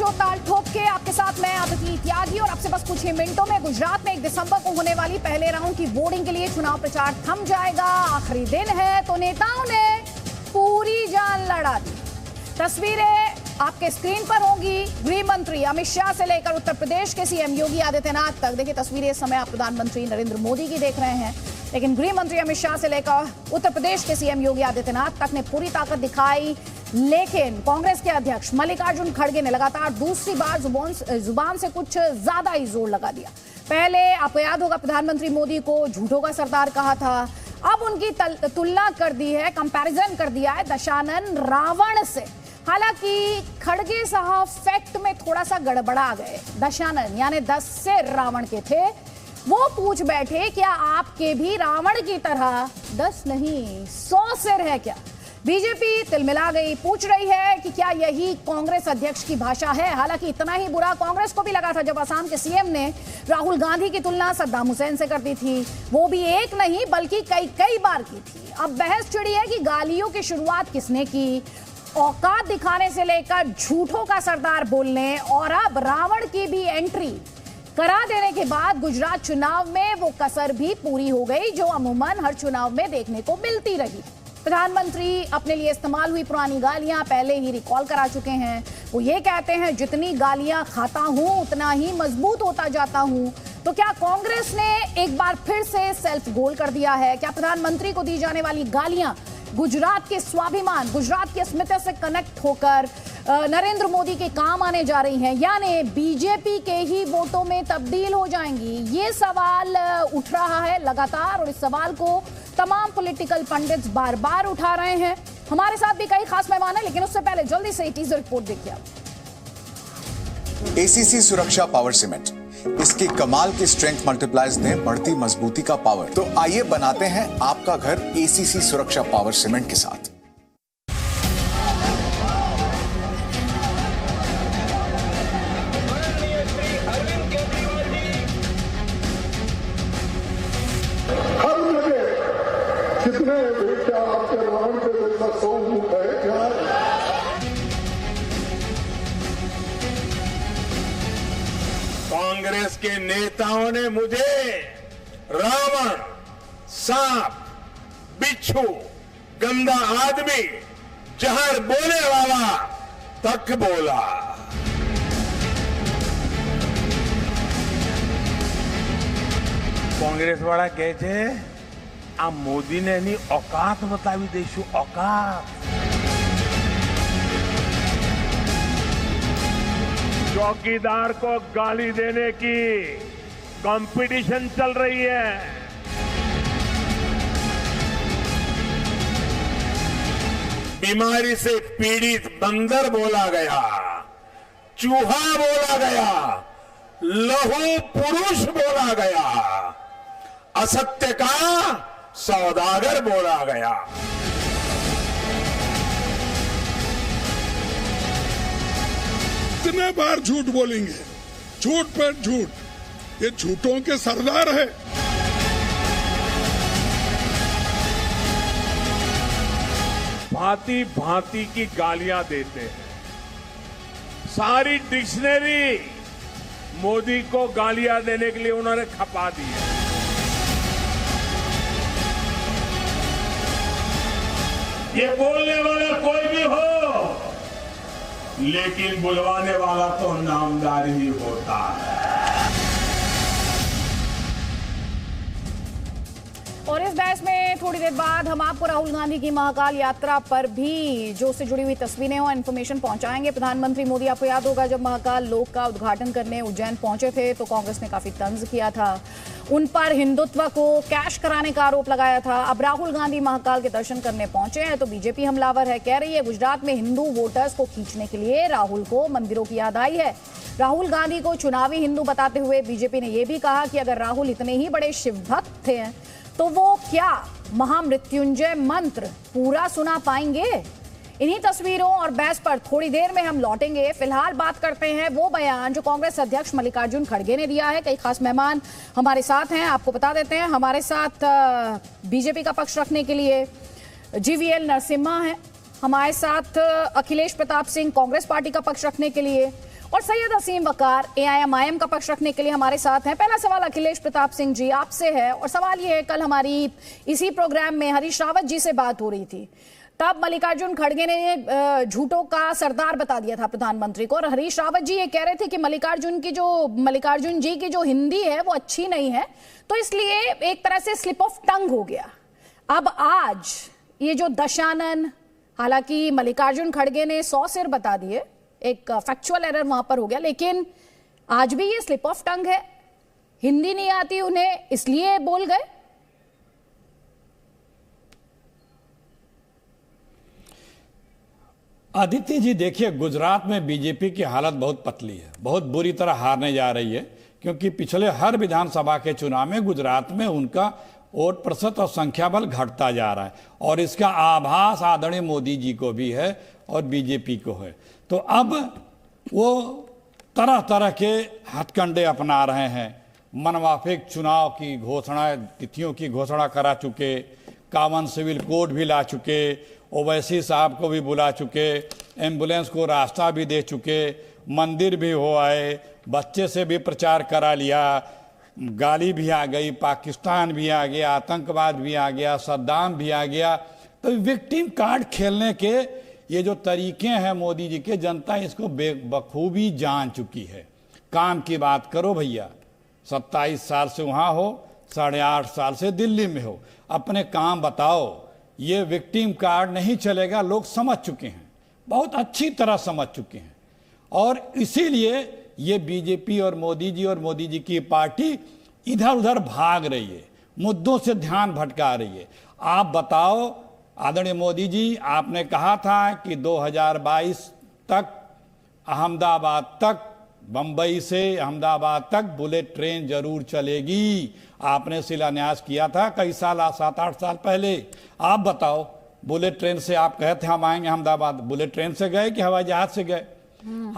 Show ताल ठोक के आपके साथ मैं अदिति त्यागी और आपसे बस कुछ ही मिनटों में गुजरात में 1 दिसंबर को होने वाली पहले राउंड की वोटिंग के लिए चुनाव प्रचार थम जाएगा। आखिरी दिन है तो नेताओं ने पूरी जान लड़ा दी। तस्वीरें आपके स्क्रीन पर होंगी। गृह मंत्री अमित शाह से लेकर उत्तर प्रदेश के सीएम योगी आदित्यनाथ तक। देखिए तस्वीरें इस समय आप प्रधानमंत्री नरेंद्र मोदी की देख रहे हैं, लेकिन गृह मंत्री अमित शाह से लेकर उत्तर प्रदेश के सीएम योगी आदित्यनाथ तक ने पूरी ताकत दिखाई। लेकिन कांग्रेस के अध्यक्ष मल्लिकार्जुन खड़गे ने लगातार दूसरी बार जुबान से कुछ ज्यादा ही जोर लगा दिया। पहले आपको याद होगा प्रधानमंत्री मोदी को झूठों का सरदार कहा था, अब उनकी तुलना कर दी है, कंपैरिजन कर दिया है दशानन रावण से। हालांकि खड़गे साहब फैक्ट में थोड़ा सा गड़बड़ा गए। दशानन यानी 10 सिर रावण के थे, वो पूछ बैठे क्या आपके भी रावण की तरह 10 नहीं 100 सिर है क्या? बीजेपी तिलमिला गई, पूछ रही है कि क्या यही कांग्रेस अध्यक्ष की भाषा है। हालांकि इतना ही बुरा कांग्रेस को भी लगा था जब असम के सीएम ने राहुल गांधी की तुलना सद्दाम हुसैन से कर दी थी, वो भी एक नहीं बल्कि कई बार की थी। अब बहस छिड़ी है कि गालियों की शुरुआत किसने की, औकात दिखाने से लेकर झूठों का सरदार बोलने और अब रावण की भी एंट्री करा देने के बाद गुजरात चुनाव में वो कसर भी पूरी हो गई जो अमूमन हर चुनाव में देखने को मिलती रही। प्रधानमंत्री अपने लिए इस्तेमाल हुई पुरानी गालियां पहले ही रिकॉल करा चुके हैं। वो ये कहते हैं जितनी गालियां खाता हूं उतना ही मजबूत होता जाता हूं। तो क्या कांग्रेस ने एक बार फिर से सेल्फ गोल कर दिया है? क्या प्रधानमंत्री को दी जाने वाली गालियां गुजरात के स्वाभिमान, गुजरात की अस्मिता से कनेक्ट होकर नरेंद्र मोदी के काम आने जा रही हैं, यानी बीजेपी के ही वोटों में तब्दील हो जाएंगी? ये सवाल उठ रहा है लगातार और इस सवाल को तमाम पॉलिटिकल पंडित्स बार बार उठा रहे हैं। हमारे साथ भी कई खास मेहमान हैं, लेकिन उससे पहले जल्दी से टीजर रिपोर्ट देखिए। एसीसी सुरक्षा पावर सीमेंट, इसकी कमाल की स्ट्रेंथ मल्टीप्लायर्स दें बढ़ती मजबूती का पावर। तो आइए बनाते हैं आपका घर एसीसी सुरक्षा पावर सीमेंट के साथ। कितने क्या आपके रावण के जैसा 100 मुख है क्या? कांग्रेस के नेताओं ने मुझे रावण, सांप, बिच्छू, गंदा आदमी, जहर बोले वाला तक बोला। कांग्रेस वाला कहे छे आ मोदी ने एनी औकात बतावी देशु। औकात चौकीदार को गाली देने की कंपटीशन चल रही है। बीमारी से पीड़ित बंदर बोला गया, चूहा बोला गया, लहू पुरुष बोला गया, असत्य का सौदागर बोला गया। कितने बार झूठ बोलेंगे? झूठ पर झूठ, ये झूठों के सरदार है। भांति भांति की गालियां देते हैं। सारी डिक्शनरी मोदी को गालियां देने के लिए उन्होंने खपा दी है। ये बोलने वाला कोई भी हो, लेकिन बुलवाने वाला तो नामदार ही होता है। और इस बहस में थोड़ी देर बाद हम आपको राहुल गांधी की महाकाल यात्रा पर भी जो उससे जुड़ी हुई तस्वीरें और इन्फॉर्मेशन पहुंचाएंगे। प्रधानमंत्री मोदी, आपको याद होगा जब महाकाल लोक का उद्घाटन करने उज्जैन पहुंचे थे तो कांग्रेस ने काफी तंज किया था, उन पर हिंदुत्व को कैश कराने का आरोप लगाया था। अब राहुल गांधी महाकाल के दर्शन करने पहुंचे हैं तो बीजेपी हमलावर है, कह रही है गुजरात में हिंदू वोटर्स को खींचने के लिए राहुल को मंदिरों की याद आई है। राहुल गांधी को चुनावी हिंदू बताते हुए बीजेपी ने यह भी कहा कि अगर राहुल इतने ही बड़े शिव भक्त थे तो वो क्या महामृत्युंजय मंत्र पूरा सुना पाएंगे? इन्हीं तस्वीरों और बहस पर थोड़ी देर में हम लौटेंगे। फिलहाल बात करते हैं वो बयान जो कांग्रेस अध्यक्ष मल्लिकार्जुन खड़गे ने दिया है। कई खास मेहमान हमारे साथ हैं, आपको बता देते हैं। हमारे साथ बीजेपी का पक्ष रखने के लिए जीवीएल नरसिम्हा है, हमारे साथ अखिलेश प्रताप सिंह कांग्रेस पार्टी का पक्ष रखने के लिए, और सैयद असीम वकार AIM का पक्ष रखने के लिए हमारे साथ हैं। पहला सवाल अखिलेश प्रताप सिंह जी आपसे है, और सवाल ये है, कल हमारी इसी प्रोग्राम में हरीश रावत जी से बात हो रही थी, तब मल्लिकार्जुन खड़गे ने झूठों का सरदार बता दिया था प्रधानमंत्री को, और हरीश रावत जी ये कह रहे थे कि मल्लिकार्जुन जी की जो हिंदी है वो अच्छी नहीं है, तो इसलिए एक तरह से स्लिप ऑफ टंग हो गया। अब आज ये जो दशानन, हालांकि मल्लिकार्जुन खड़गे ने 100 सिर बता दिए, एक फैक्चुअल एरर वहां पर हो गया, लेकिन आज भी ये स्लिप ऑफ टंग है, हिंदी नहीं आती उन्हें इसलिए बोल गए। आदित्य जी देखिए, गुजरात में बीजेपी की हालत बहुत पतली है, बहुत बुरी तरह हारने जा रही है, क्योंकि पिछले हर विधानसभा के चुनाव में गुजरात में उनका वोट प्रतिशत और संख्या बल घटता जा रहा है, और इसका आभास आदरणीय मोदी जी को भी है और बीजेपी को है। तो अब वो तरह तरह के हथकंडे अपना रहे हैं, मनमाफिक चुनाव की घोषणा, तिथियों की घोषणा करा चुके, कॉमन सिविल कोड भी ला चुके, ओवैसी साहब को भी बुला चुके, एम्बुलेंस को रास्ता भी दे चुके, मंदिर भी हो आए, बच्चे से भी प्रचार करा लिया, गाली भी आ गई, पाकिस्तान भी आ गया, आतंकवाद भी आ गया, सद्दाम भी आ गया। तो विक्टिम कार्ड खेलने के ये जो तरीके हैं मोदी जी के, जनता इसको बखूबी जान चुकी है। काम की बात करो भैया, 27 साल से वहाँ हो, 8.5 साल से दिल्ली में हो, अपने काम बताओ। ये विक्टिम कार्ड नहीं चलेगा, लोग समझ चुके हैं, बहुत अच्छी तरह समझ चुके हैं, और इसीलिए ये बीजेपी और मोदी जी की पार्टी इधर उधर भाग रही है, मुद्दों से ध्यान भटका रही है। आप बताओ आदरणीय मोदी जी, आपने कहा था कि 2022 तक अहमदाबाद तक, बंबई से अहमदाबाद तक बुलेट ट्रेन जरूर चलेगी। आपने शिलान्यास किया था कई साल, 7-8 साल पहले। आप बताओ, बुलेट ट्रेन से आप कहे थे हम आएंगे अहमदाबाद, बुलेट ट्रेन से गए कि हवाई जहाज से गए?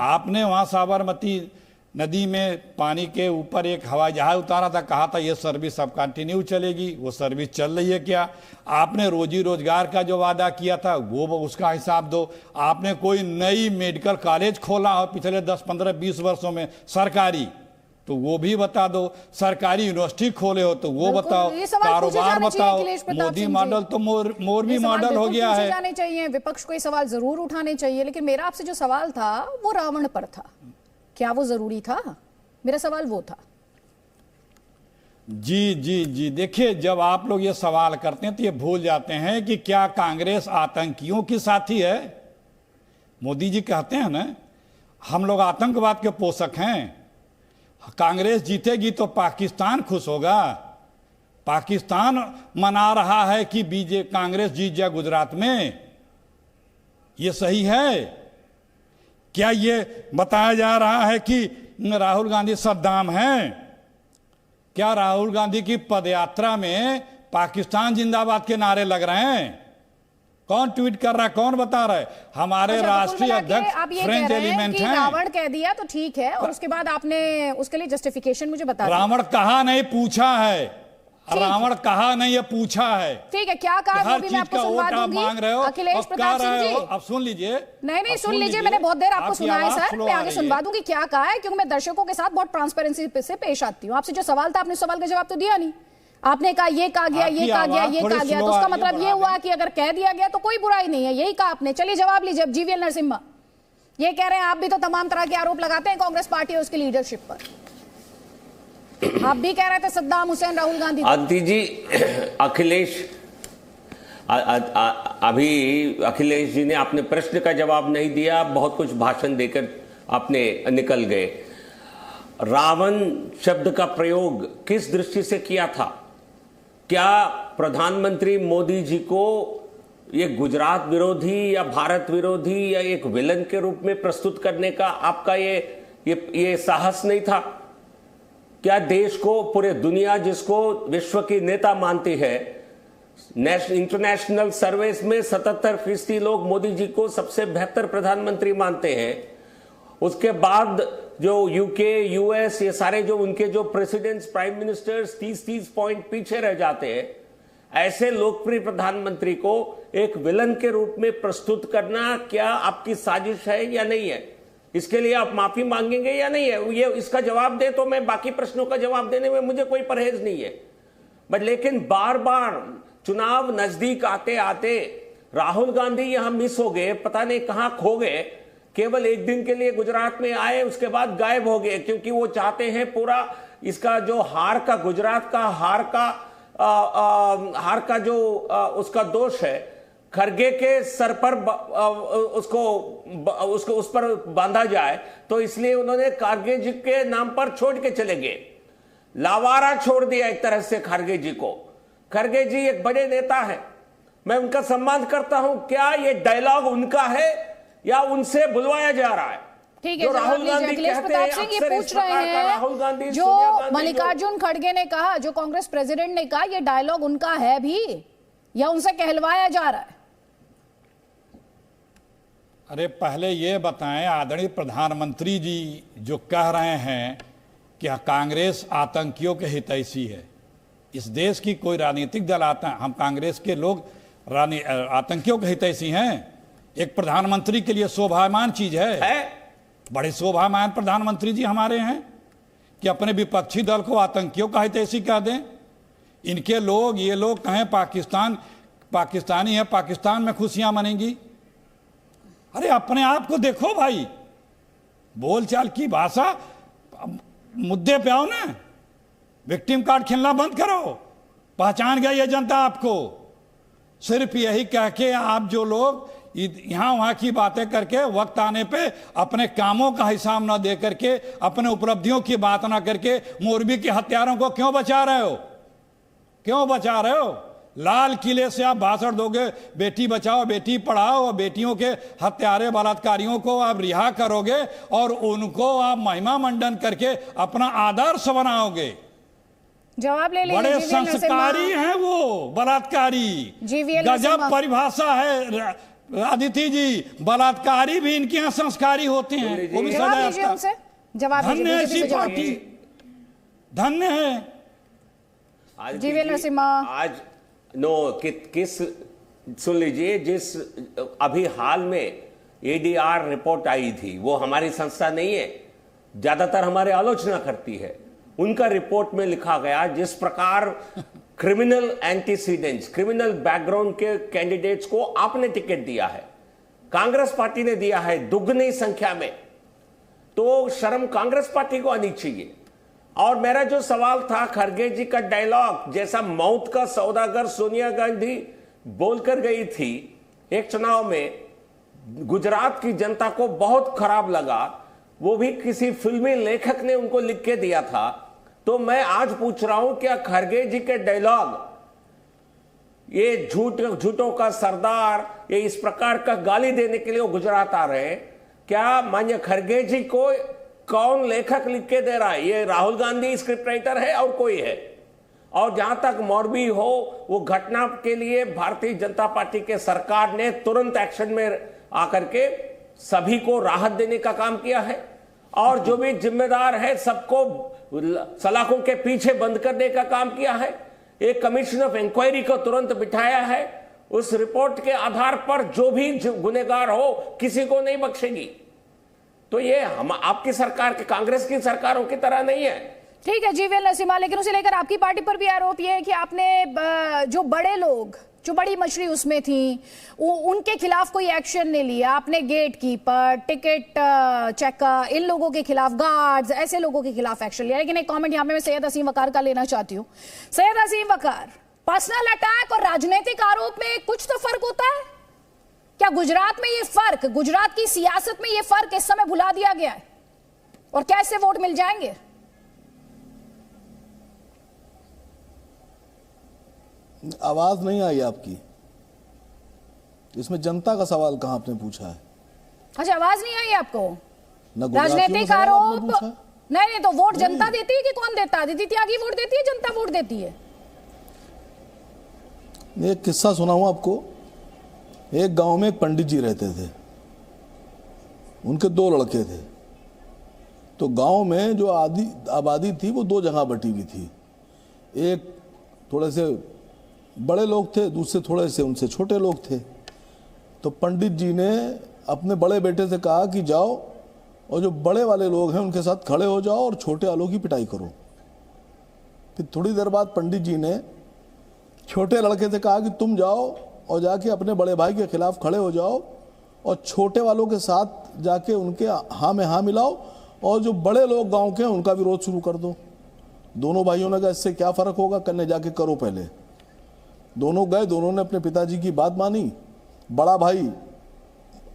आपने वहां साबरमती नदी में पानी के ऊपर एक हवाई जहाज उतारा था, कहा था ये सर्विस अब कंटिन्यू चलेगी। वो सर्विस चल रही है क्या? आपने रोजी रोजगार का जो वादा किया था वो उसका हिसाब दो। आपने कोई नई मेडिकल कॉलेज खोला हो पिछले 10, 15, 20 वर्षों में सरकारी, तो वो भी बता दो। सरकारी यूनिवर्सिटी खोले हो तो वो बताओ, कारोबार बताओ। मोदी मॉडल तो मोरबी मॉडल हो गया है। जाने चाहिए, विपक्ष को ये सवाल जरूर उठाने चाहिए, लेकिन मेरा आपसे जो सवाल था वो रावण पर था। क्या वो जरूरी था? मेरा सवाल वो था। जी जी जी, देखिए, जब आप लोग ये सवाल करते हैं तो ये भूल जाते हैं कि क्या कांग्रेस आतंकियों की साथी है? मोदी जी कहते हैं ना, हम लोग आतंकवाद के पोषक हैं। कांग्रेस जीतेगी तो पाकिस्तान खुश होगा। पाकिस्तान मना रहा है कि कांग्रेस जीत जाए गुजरात में। ये सही है? क्या ये बताया जा रहा है कि राहुल गांधी सद्दाम हैं? क्या राहुल गांधी की पदयात्रा में पाकिस्तान जिंदाबाद के नारे लग रहे हैं? कौन ट्वीट कर रहा है, कौन बता रहा है? हमारे राष्ट्रीय अध्यक्ष फ्रेंच एलिमेंट हैं। रावण कह दिया तो ठीक है, और उसके बाद आपने उसके लिए जस्टिफिकेशन मुझे बता दिया। रावण कहा नहीं, पूछा है। रावण कहा नहीं, ये पूछा है। ठीक है, क्या कहा हर चीज का वोट आप मांग रहे हो, अखिलेश प्रताप सिंह जी। अब सुन लीजिए। नहीं सुन लीजिए, मैंने बहुत देर आपको सुना है सर, मैं आगे सुनवा दूंगी क्या कहा है, क्योंकि मैं दर्शकों के साथ बहुत ट्रांसपेरेंसी से पेश आती हूँ। आपसे जो सवाल था, आपने सवाल का जवाब तो दिया नहीं। आपने कहा ये कहा गया, ये कहा गया, ये कहा गया, तो उसका मतलब ये हुआ कि अगर कह दिया गया तो कोई बुराई नहीं है, यही कहा आपने। चलिए जवाब लीजिए। अब जीवीएल नरसिम्हा ये कह रहे हैं, आप भी तो तमाम तरह के आरोप लगाते हैं कांग्रेस पार्टी और उसकी लीडरशिप पर। आप भी कह रहे थे सद्दाम हुसैन राहुल गांधी। आदित्य जी, अभी अखिलेश जी ने आपने प्रश्न का जवाब नहीं दिया, बहुत कुछ भाषण देकर आपने निकल गए। रावण शब्द का प्रयोग किस दृष्टि से किया था? क्या प्रधानमंत्री मोदी जी को ये गुजरात विरोधी या भारत विरोधी या एक विलन के रूप में प्रस्तुत करने का आपका ये साहस नहीं था? क्या देश को, पूरे दुनिया जिसको विश्व की नेता मानती है, इंटरनेशनल सर्वेस में 77% लोग मोदी जी को सबसे बेहतर प्रधानमंत्री मानते हैं। उसके बाद जो यूके, यूएस, ये सारे जो उनके जो प्रेसिडेंट्स, प्राइम मिनिस्टर्स 30 पॉइंट पीछे रह जाते हैं। ऐसे लोकप्रिय प्रधानमंत्री को एक विलन के रूप में प्रस्तुत करना क्या आपकी साजिश है या नहीं है? इसके लिए आप माफी मांगेंगे या नहीं है, ये इसका जवाब दे तो मैं बाकी प्रश्नों का जवाब देने में मुझे कोई परहेज नहीं है। बट लेकिन बार बार चुनाव नजदीक आते आते राहुल गांधी यहां मिस हो गए, पता नहीं कहां खो गए। केवल एक दिन के लिए गुजरात में आए, उसके बाद गायब हो गए, क्योंकि वो चाहते हैं पूरा इसका जो हार का, गुजरात का हार का जो उसका दोष है खरगे के सर पर उसको उस पर बांधा जाए, तो इसलिए उन्होंने खरगे जी के नाम पर छोड़ के चले गए, लावारा छोड़ दिया एक तरह से खरगे जी को। खरगे जी एक बड़े नेता है, मैं उनका सम्मान करता हूं। क्या ये डायलॉग उनका है या उनसे बुलवाया जा रहा है? ठीक है, जो राहुल गांधी अखिलेश कहते प्रताप हैं, सिंह ये अक्सर पूछ इस रहे प्रकार का राहुल हैं गांधी, जो सोनिया गांधी मल्लिकार्जुन खड़गे ने कहा, जो कांग्रेस प्रेसिडेंट ने कहा, ये डायलॉग उनका है भी या उनसे कहलवाया जा रहा है? अरे पहले ये बताएं, आदरणीय प्रधानमंत्री जी जो कह रहे हैं कि कांग्रेस आतंकियों के हितैषी है, इस देश की कोई राजनीतिक दल आता, हम कांग्रेस के लोग आतंकियों के हितैषी हैं? एक प्रधानमंत्री के लिए शोभायमान चीज है? बड़े शोभायमान प्रधानमंत्री जी हमारे हैं कि अपने विपक्षी दल को आतंकियों का हितैषी कह दें। इनके लोग, ये लोग कहें पाकिस्तानी है, पाकिस्तान में खुशियां मनेंगी। अरे अपने आप को देखो भाई, बोलचाल की भाषा, मुद्दे पे आओ ना। विक्टिम कार्ड खेलना बंद करो, पहचान गई है जनता आपको। सिर्फ यही कह के आप जो लोग यहां वहां की बातें करके वक्त आने पे अपने कामों का हिसाब ना दे करके, अपने उपलब्धियों की बात ना करके मोरबी के हत्यारों को क्यों बचा रहे हो? क्यों बचा रहे हो? लाल किले से आप भाषण दोगे बेटी बचाओ बेटी पढ़ाओ, और बेटियों के हत्यारे बलात्कारियों को आप रिहा करोगे और उनको आप महिमा मंडन करके अपना आदर्श बनाओगे। जवाब ले लीजिए। बड़े संस्कारी हैं वो बलात्कारी, गजब परिभाषा है अदिति जी। बलात्कारी भी इनके यहाँ संस्कारी होते हैं, वो भी सजा। धन्य है ऐसी पार्टी, धन्य है। जीवीएल नरसिम्हा आज किस सुन लीजिए, जिस अभी हाल में एडीआर रिपोर्ट आई थी, वो हमारी संस्था नहीं है, ज्यादातर हमारे आलोचना करती है। उनका रिपोर्ट में लिखा गया जिस प्रकार क्रिमिनल एंटीसीडेंट्स, क्रिमिनल बैकग्राउंड के कैंडिडेट्स को आपने टिकट दिया है, कांग्रेस पार्टी ने दिया है दुगनी संख्या में, तो शर्म कांग्रेस पार्टी को आनी चाहिए। और मेरा जो सवाल था, खरगे जी का डायलॉग जैसा मौत का सौदागर सोनिया गांधी बोलकर गई थी एक चुनाव में, गुजरात की जनता को बहुत खराब लगा, वो भी किसी फिल्मी लेखक ने उनको लिख के दिया था। तो मैं आज पूछ रहा हूं, क्या खरगे जी के डायलॉग, ये झूठों का सरदार, ये इस प्रकार का गाली देने के लिए वो गुजरात आ रहे हैं, क्या माननीय खरगे जी को कौन लेखक लिख के दे रहा है? ये राहुल गांधी स्क्रिप्ट राइटर है और कोई है? और जहां तक मोरबी हो, वो घटना के लिए भारतीय जनता पार्टी के सरकार ने तुरंत एक्शन में आकर के सभी को राहत देने का काम किया है, और जो भी जिम्मेदार है सबको सलाखों के पीछे बंद करने का काम किया है। एक कमीशन ऑफ इंक्वायरी को तुरंत बिठाया है, उस रिपोर्ट के आधार पर जो भी गुनहगार हो किसी को नहीं बख्शेगी। तो ये हम आपकी सरकार के, कांग्रेस की सरकारों की तरह नहीं है। ठीक है जीवीएल नरसिम्हा, लेकिन उसे लेकर आपकी पार्टी पर भी आरोप ये है कि आपने जो बड़े लोग, जो बड़ी मछली उसमें थी, उनके खिलाफ कोई एक्शन नहीं लिया। आपने गेट कीपर, टिकट चेकर, इन लोगों के खिलाफ, गार्ड्स, ऐसे लोगों के खिलाफ एक्शन लिया। लेकिन एक कमेंट यहाँ पे मैं सैयद असीम वकार का लेना चाहती हूँ। सैयद असीम वकार, पर्सनल अटैक और राजनीतिक आरोप में कुछ तो फर्क होता है क्या? गुजरात में ये फर्क, गुजरात की सियासत में ये फर्क इस समय भुला दिया गया है, और कैसे वोट मिल जाएंगे? आवाज नहीं आई आपकी, इसमें जनता का सवाल कहां आपने पूछा है? अच्छा, आवाज नहीं आई आपको? राजनीतिक आरोप नहीं, तो वोट जनता देती है कि कौन देता है? दीदी त्यागी वोट देती है, जनता वोट देती है? एक किस्सा सुनाऊं आपको। एक गांव में एक पंडित जी रहते थे, उनके 2 लड़के थे। तो गांव में जो आबादी थी वो 2 जगह बटी हुई थी। एक थोड़े से बड़े लोग थे, दूसरे थोड़े से उनसे छोटे लोग थे। तो पंडित जी ने अपने बड़े बेटे से कहा कि जाओ और जो बड़े वाले लोग हैं उनके साथ खड़े हो जाओ और छोटे वालों की पिटाई करो। फिर थोड़ी देर बाद पंडित जी ने छोटे लड़के से कहा कि तुम जाओ और जाके अपने बड़े भाई के खिलाफ खड़े हो जाओ और छोटे वालों के साथ जाके उनके हाँ में हाँ मिलाओ और जो बड़े लोग गांव के हैं उनका विरोध शुरू कर दो। दोनों भाइयों ने कहा इससे क्या फर्क होगा, कन्ने जाके करो पहले। दोनों गए, दोनों ने अपने पिताजी की बात मानी। बड़ा भाई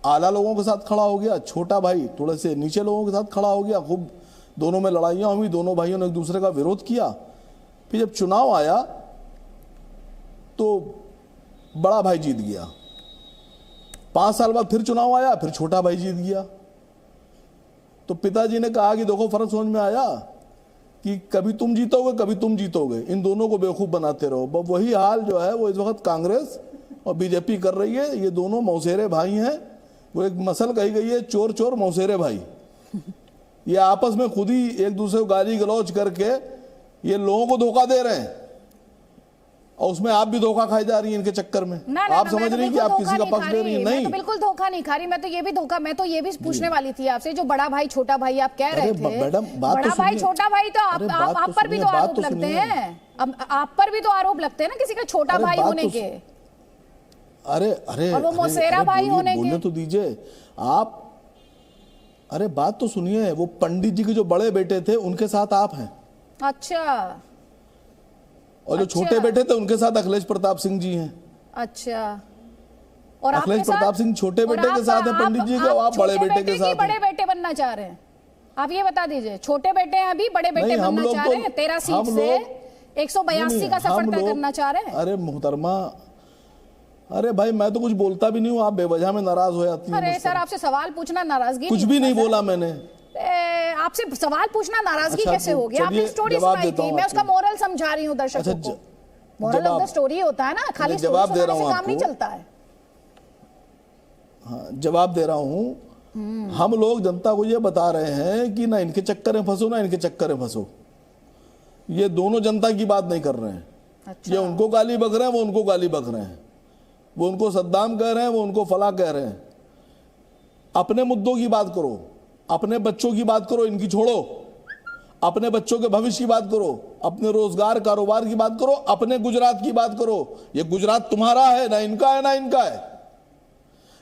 आला लोगों के साथ खड़ा हो गया, छोटा भाई थोड़े से नीचे लोगों के साथ खड़ा हो गया। खूब दोनों में लड़ाइयाँ हुई, दोनों भाइयों ने एक दूसरे का विरोध किया। फिर जब चुनाव आया तो बड़ा भाई जीत गया। 5 साल बाद फिर चुनाव आया, फिर छोटा भाई जीत गया। तो पिताजी ने कहा कि देखो फर्क समझ में आया कि कभी तुम जीतोगे कभी तुम जीतोगे, इन दोनों को बेवकूफ बनाते रहो। वही हाल जो है वो इस वक्त कांग्रेस और बीजेपी कर रही है। ये दोनों मौसेरे भाई हैं। वो एक मसल कही गई है, चोर चोर मौसेरे भाई। ये आपस में खुद ही एक दूसरे को गाली गलौज करके ये लोगों को धोखा दे रहे हैं और उसमें आप भी धोखा खाई जा रही हैं इनके चक्कर में। आप समझ रही हैं कि आप किसी का पक्ष ले रही हैं। नहीं, मैं तो बिल्कुल धोखा नहीं खा रही। मैं तो ये भी पूछने वाली थी आपसे, जो बड़ा भाई छोटा भाई आप कह रहे थे, मैडम बड़ा भाई छोटा भाई तो आप पर भी तो आरोप लगते हैं। अब आप पर भी तो आरोप लगते हैं ना किसी का छोटा भाई होने के। अरे अरे और वो मौसेरा भाई होने के। बोलने तो दीजिए आप। अरे बात तो सुनिए, वो पंडित जी के जो बड़े बेटे थे उनके साथ आप हैं। अच्छा। और जो छोटे बेटे थे उनके साथ अखिलेश प्रताप सिंह जी हैं। अच्छा। और अखिलेश प्रताप सिंह छोटे बेटे के साथ है पंडित जी के, और आप बड़े बेटे के साथ। बड़े बेटे बनना चाह रहे हैं आप, ये बता दीजिए। छोटे बेटे हैं अभी, बड़े बेटे बनना चाह रहे हैं। 13 सीट से 182 का सफर तय करना चाह रहे हैं। अरे मोहतरमा, अरे भाई मैं तो कुछ बोलता भी नहीं हूँ, आप बेवजह में नाराज हो जाती हैं। अरे सर, आपसे सवाल पूछना नाराजगी? कुछ भी नहीं बोला मैंने। आपसे सवाल पूछना नाराजगी कैसे हो गया? आपने स्टोरी सुनाई थी, मैं उसका मोरल समझा रही हूँ दर्शकों को। मोरल ऑफ द स्टोरी होता है ना, खाली जवाब दे रहा हूँ, काम नहीं चलता है। हाँ, जवाब दे रहा हूँ। हम लोग जनता को ये बता रहे हैं कि ना इनके चक्कर में फंसो ना इनके चक्कर में फंसो। ये दोनों जनता की बात नहीं कर रहे हैं। अच्छा। ये उनको गाली बक रहे हैं, वो उनको गाली बक रहे हैं। वो उनको सद्दाम कह रहे हैं, वो उनको फला कह रहे हैं। अपने मुद्दों की बात करो, अपने बच्चों की बात करो, इनकी छोड़ो। अपने बच्चों के भविष्य की बात करो, अपने रोजगार कारोबार की बात करो, अपने गुजरात की बात करो। ये गुजरात तुम्हारा है, ना इनका है ना इनका है।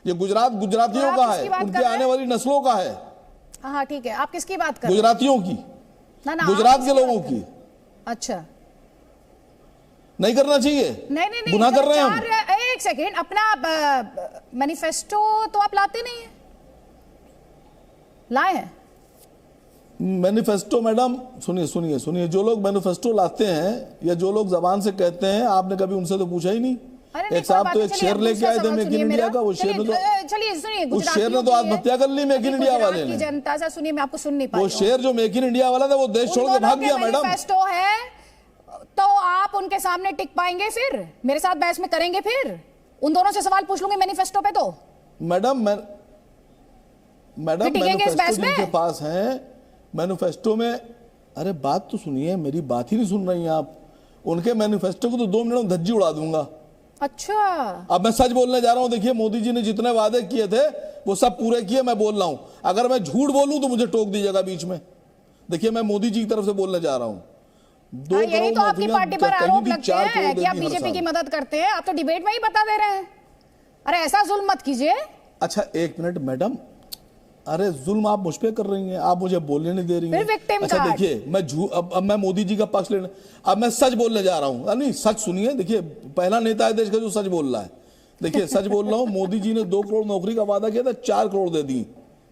ये गुजरात गुजरातियों का है, उनके आने वाली नस्लों का है। हाँ ठीक है, आप किसकी बात कर रहे हैं? गुजरातियों की, गुजरात के लोगों की। अच्छा, नहीं करना चाहिए। नहीं गुनाह कर रहे हैं हम। एक सेकेंड, अपना मैनिफेस्टो तो आप लाते नहीं है? लाए हैं मैनिफेस्टो? मैडम सुनिए सुनिए सुनिए, जो लोग मैनिफेस्टो लाते हैं या जो लोग जबान से कहते हैं, आपने कभी उनसे तो पूछा ही नहीं। एक साहब तो एक शेर लेके आए थे मेक इन इंडिया का, वो शेर ने तो चलिए सुनिए, उस शेर ने तो आत्महत्या कर ली मेक इन इंडिया वाले ने। जनता से सुनिए, मैं आपको सुन नहीं पाई। वो शेर जो मेक इन इंडिया वाला था वो देश छोड़ के भाग गया। मैडम मैनिफेस्टो है तो आप उनके सामने टिक पाएंगे? फिर मेरे साथ बहस में करेंगे? फिर उन दोनों से सवाल पूछ लूंगे मैनिफेस्टो पे तो। मैडम मैनिफेस्टो जिनके पास है, मैनिफेस्टो में, अरे बात तो सुनिए, मेरी बात ही नहीं सुन रही हैं आप। उनके मैनिफेस्टो को तो 2 मिनट में धज्जी उड़ा दूंगा। अच्छा, अब मैं सच बोलने जा रहा हूं। देखिए, मोदी जी ने जितने वादे किए थे वो सब पूरे किए। मैं बोल रहा हूं, अगर मैं झूठ बोलूं तो मुझे टोक दीजिएगा बीच में। देखिए, मैं मोदी जी की तरफ से बोलने जा रहा हूं। यही तो आपकी पार्टी पर आरोप लगते हैं कि आप बीजेपी की मदद करते हैं। आप तो डिबेट में ही बता दे रहे हैं। अरे ऐसा जुल्म मत कीजिए। अच्छा एक मिनट मैडम, अरे जुल्म आप मुझ पे कर रही हैं, आप मुझे बोलने नहीं दे रही हैं। अच्छा देखिए, मैं अब मैं मोदी जी का पक्ष लेने, अब मैं सच बोलने जा रहा हूं। नहीं सच सुनिए, देखिए पहला नेता है देश का जो सच बोल रहा है। देखिए सच बोल रहा हूं, मोदी जी ने 2 करोड़ नौकरी का वादा किया था, 4 करोड़ दे दी।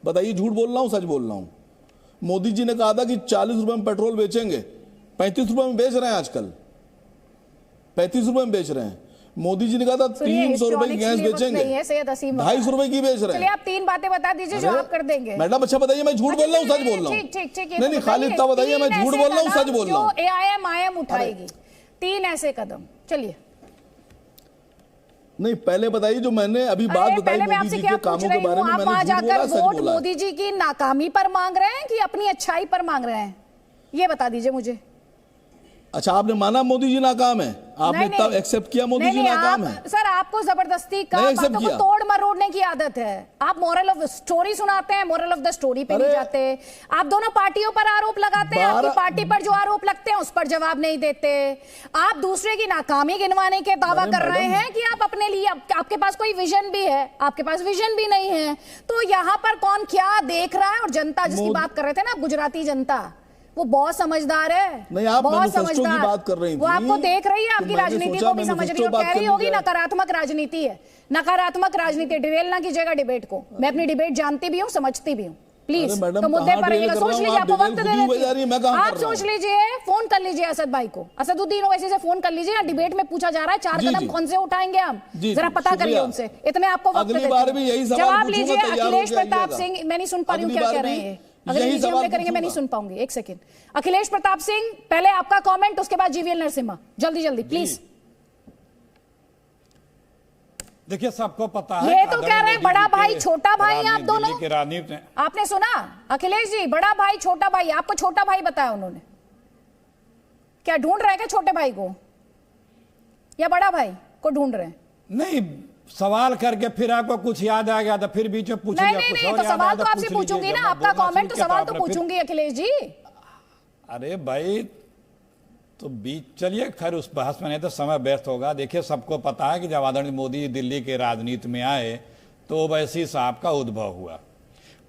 बताइए झूठ बोल रहा हूं सच बोल रहा हूं? मोदी जी ने कहा था कि 40 रुपए में पेट्रोल बेचेंगे, 35 रुपए में बेच रहे हैं आजकल, 35 रुपए में बेच रहे हैं। मोदी जी ने कहा था 300 रुपए की गैस बेचेंगे, 250 रुपए की बेच रहे हैं। चलिए आप 3 बातें बता दीजिए जो आप कर देंगे। मैडम अच्छा बताइए, मैं झूठ बोल रहा हूँ सच बोल रहा हूँ? ठीक, नहीं खाली इतना बताइए, मैं झूठ बोल रहा हूँ सच बोल रहा हूँ? AIM उठाएगी 3 ऐसे कदम। चलिए नहीं, पहले बताइए जो मैंने अभी बात बताई मोदी जी के कामों के बारे में। आप वहां जाकर वोट मोदी जी की नाकामी पर मांग रहे हैं कि अपनी अच्छाई पर मांग रहे हैं, ये बता दीजिए मुझे। अच्छा, आपने माना मोदी जी नाकाम है? आपने नहीं, तब एक्सेप्ट किया मोदी जी नाकाम है? सर आपको जबरदस्ती का नहीं accept बातों को किया। तोड़ मरोड़ने की आदत है। आप मोरल ऑफ स्टोरी सुनाते हैं, मोरल ऑफ द स्टोरी पे नहीं जाते। आप दोनों पार्टियों पर आरोप लगाते हैं, आपकी पार्टी पर जो आरोप लगते हैं उस पर जवाब नहीं देते। आप दूसरे की नाकामी गिनवाने के दावा कर रहे हैं कि आप अपने लिए, आपके पास कोई विजन भी है, आपके पास विजन भी नहीं है। तो यहाँ पर कौन क्या देख रहा है? और जनता जिसकी बात कर रहे थे ना, गुजराती जनता, वो बहुत समझदार है। नहीं, आप बहुत मैनिफेस्टो की बात कर रही थी। वो आपको देख रही है, आपकी मैंने राजनीति सोचा को भी समझ रही हो, कह रही होगी नकारात्मक राजनीति है। नकारात्मक राजनीति डिरेल ना कीजिएगा डिबेट को। मैं अपनी डिबेट जानती भी हूँ, समझती भी हूँ। प्लीज मैडम, तो मुद्दे पर रहिएगा। सोच लीजिए, आपको वक्त दे देती हूं। आप सोच लीजिए, फोन कर लीजिए असद भाई को, असदुद्दीन ओवैसी से फोन कर लीजिए। डिबेट में पूछा जा रहा है 4 कदम कौन से उठाएंगे हम, जरा पता करिए उनसे। इतने आपको वक्त अगली बार भी यही सवाल जवाब लीजिए। पूछूंगा, तैयार अखिलेश होके प्रताप आइएगा। सिंह, मैं नहीं सुन पा रही हूँ क्या कह रहे हैं। अगर यही बीजेपी सवाल करेंगे मैं नहीं पूछूंगा। सुन पाऊंगी। एक सेकंड, अखिलेश प्रताप सिंह, पहले आपका कमेंट, उसके बाद जीवीएल नरसिम्हा, जल्दी जल्दी प्लीज। देखिए, सबको पता है ये तो कह रहे हैं बड़ा भाई छोटा भाई आप दोनों। के राजनीति में आपने सुना अखिलेश जी, बड़ा भाई छोटा भाई, आपको छोटा भाई बताया उन्होंने। क्या ढूंढ रहे हैं क्या छोटे भाई को, या बड़ा भाई को ढूंढ रहे हैं? नहीं, सवाल करके फिर आपको कुछ याद आ गया तो फिर बीच में पूछेंगे। नहीं, तो सवाल तो आपसे पूछूंगी ना, आपका कमेंट तो सवाल तो पूछूंगी अखिलेश जी। अरे भाई, तो बीच चलिए, खैर उस बहस में नहीं तो समय व्यर्थ होगा। देखिए, सबको पता है कि जब आदरणीय मोदी दिल्ली के राजनीति में आए तो ओवैसी साहब का उद्भव हुआ।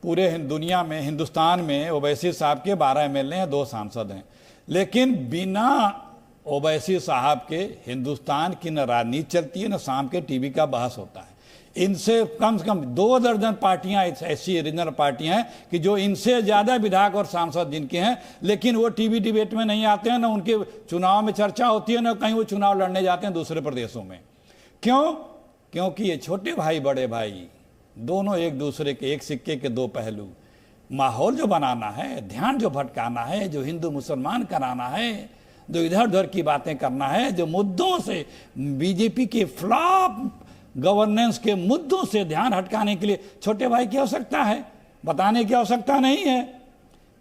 पूरे दुनिया में, हिंदुस्तान में ओवैसी साहब के 12 MLA हैं, 2 सांसद हैं। लेकिन बिना ओवैसी साहब के हिंदुस्तान की न राजनीति चलती है, न शाम के टीवी का बहस होता है। इनसे कम 2 दर्जन पार्टियां ऐसी रीजनल पार्टियां हैं कि जो इनसे ज्यादा विधायक और सांसद जिनके हैं, लेकिन वो टीवी डिबेट में नहीं आते हैं, ना उनके चुनाव में चर्चा होती है, ना कहीं वो चुनाव लड़ने जाते हैं दूसरे प्रदेशों में। क्यों? क्योंकि ये छोटे भाई बड़े भाई दोनों एक दूसरे के, एक सिक्के के 2 पहलू। माहौल जो बनाना है, ध्यान जो भटकाना है, जो हिंदू मुसलमान कराना है, जो इधर उधर की बातें करना है, जो मुद्दों से, बीजेपी के फ्लॉप गवर्नेंस के मुद्दों से ध्यान हटकाने के लिए छोटे भाई की आवश्यकता है, बताने की आवश्यकता नहीं है।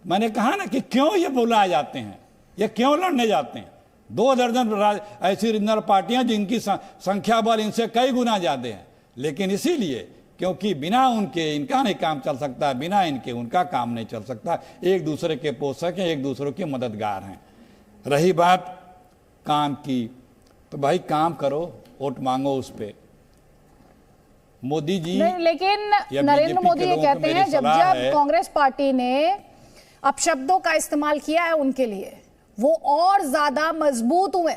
मैंने कहा ना कि क्यों ये बुलाए जाते हैं, ये क्यों लड़ने जाते हैं। 2 दर्जन ऐसी रीजनल पार्टियां जिनकी संख्या बल इनसे कई गुना ज्यादा है, लेकिन इसीलिए क्योंकि बिना उनके इनका नहीं काम चल सकता, बिना इनके उनका काम नहीं चल सकता। एक दूसरे के पोषक हैं, एक दूसरे के मददगार हैं। रही बात काम की, तो भाई काम करो, वोट मांगो उस पर। मोदी जी नहीं, लेकिन नरेंद्र मोदी ये कहते हैं जब कांग्रेस पार्टी ने अपशब्दों का इस्तेमाल किया है उनके लिए, वो और ज्यादा मजबूत हुए।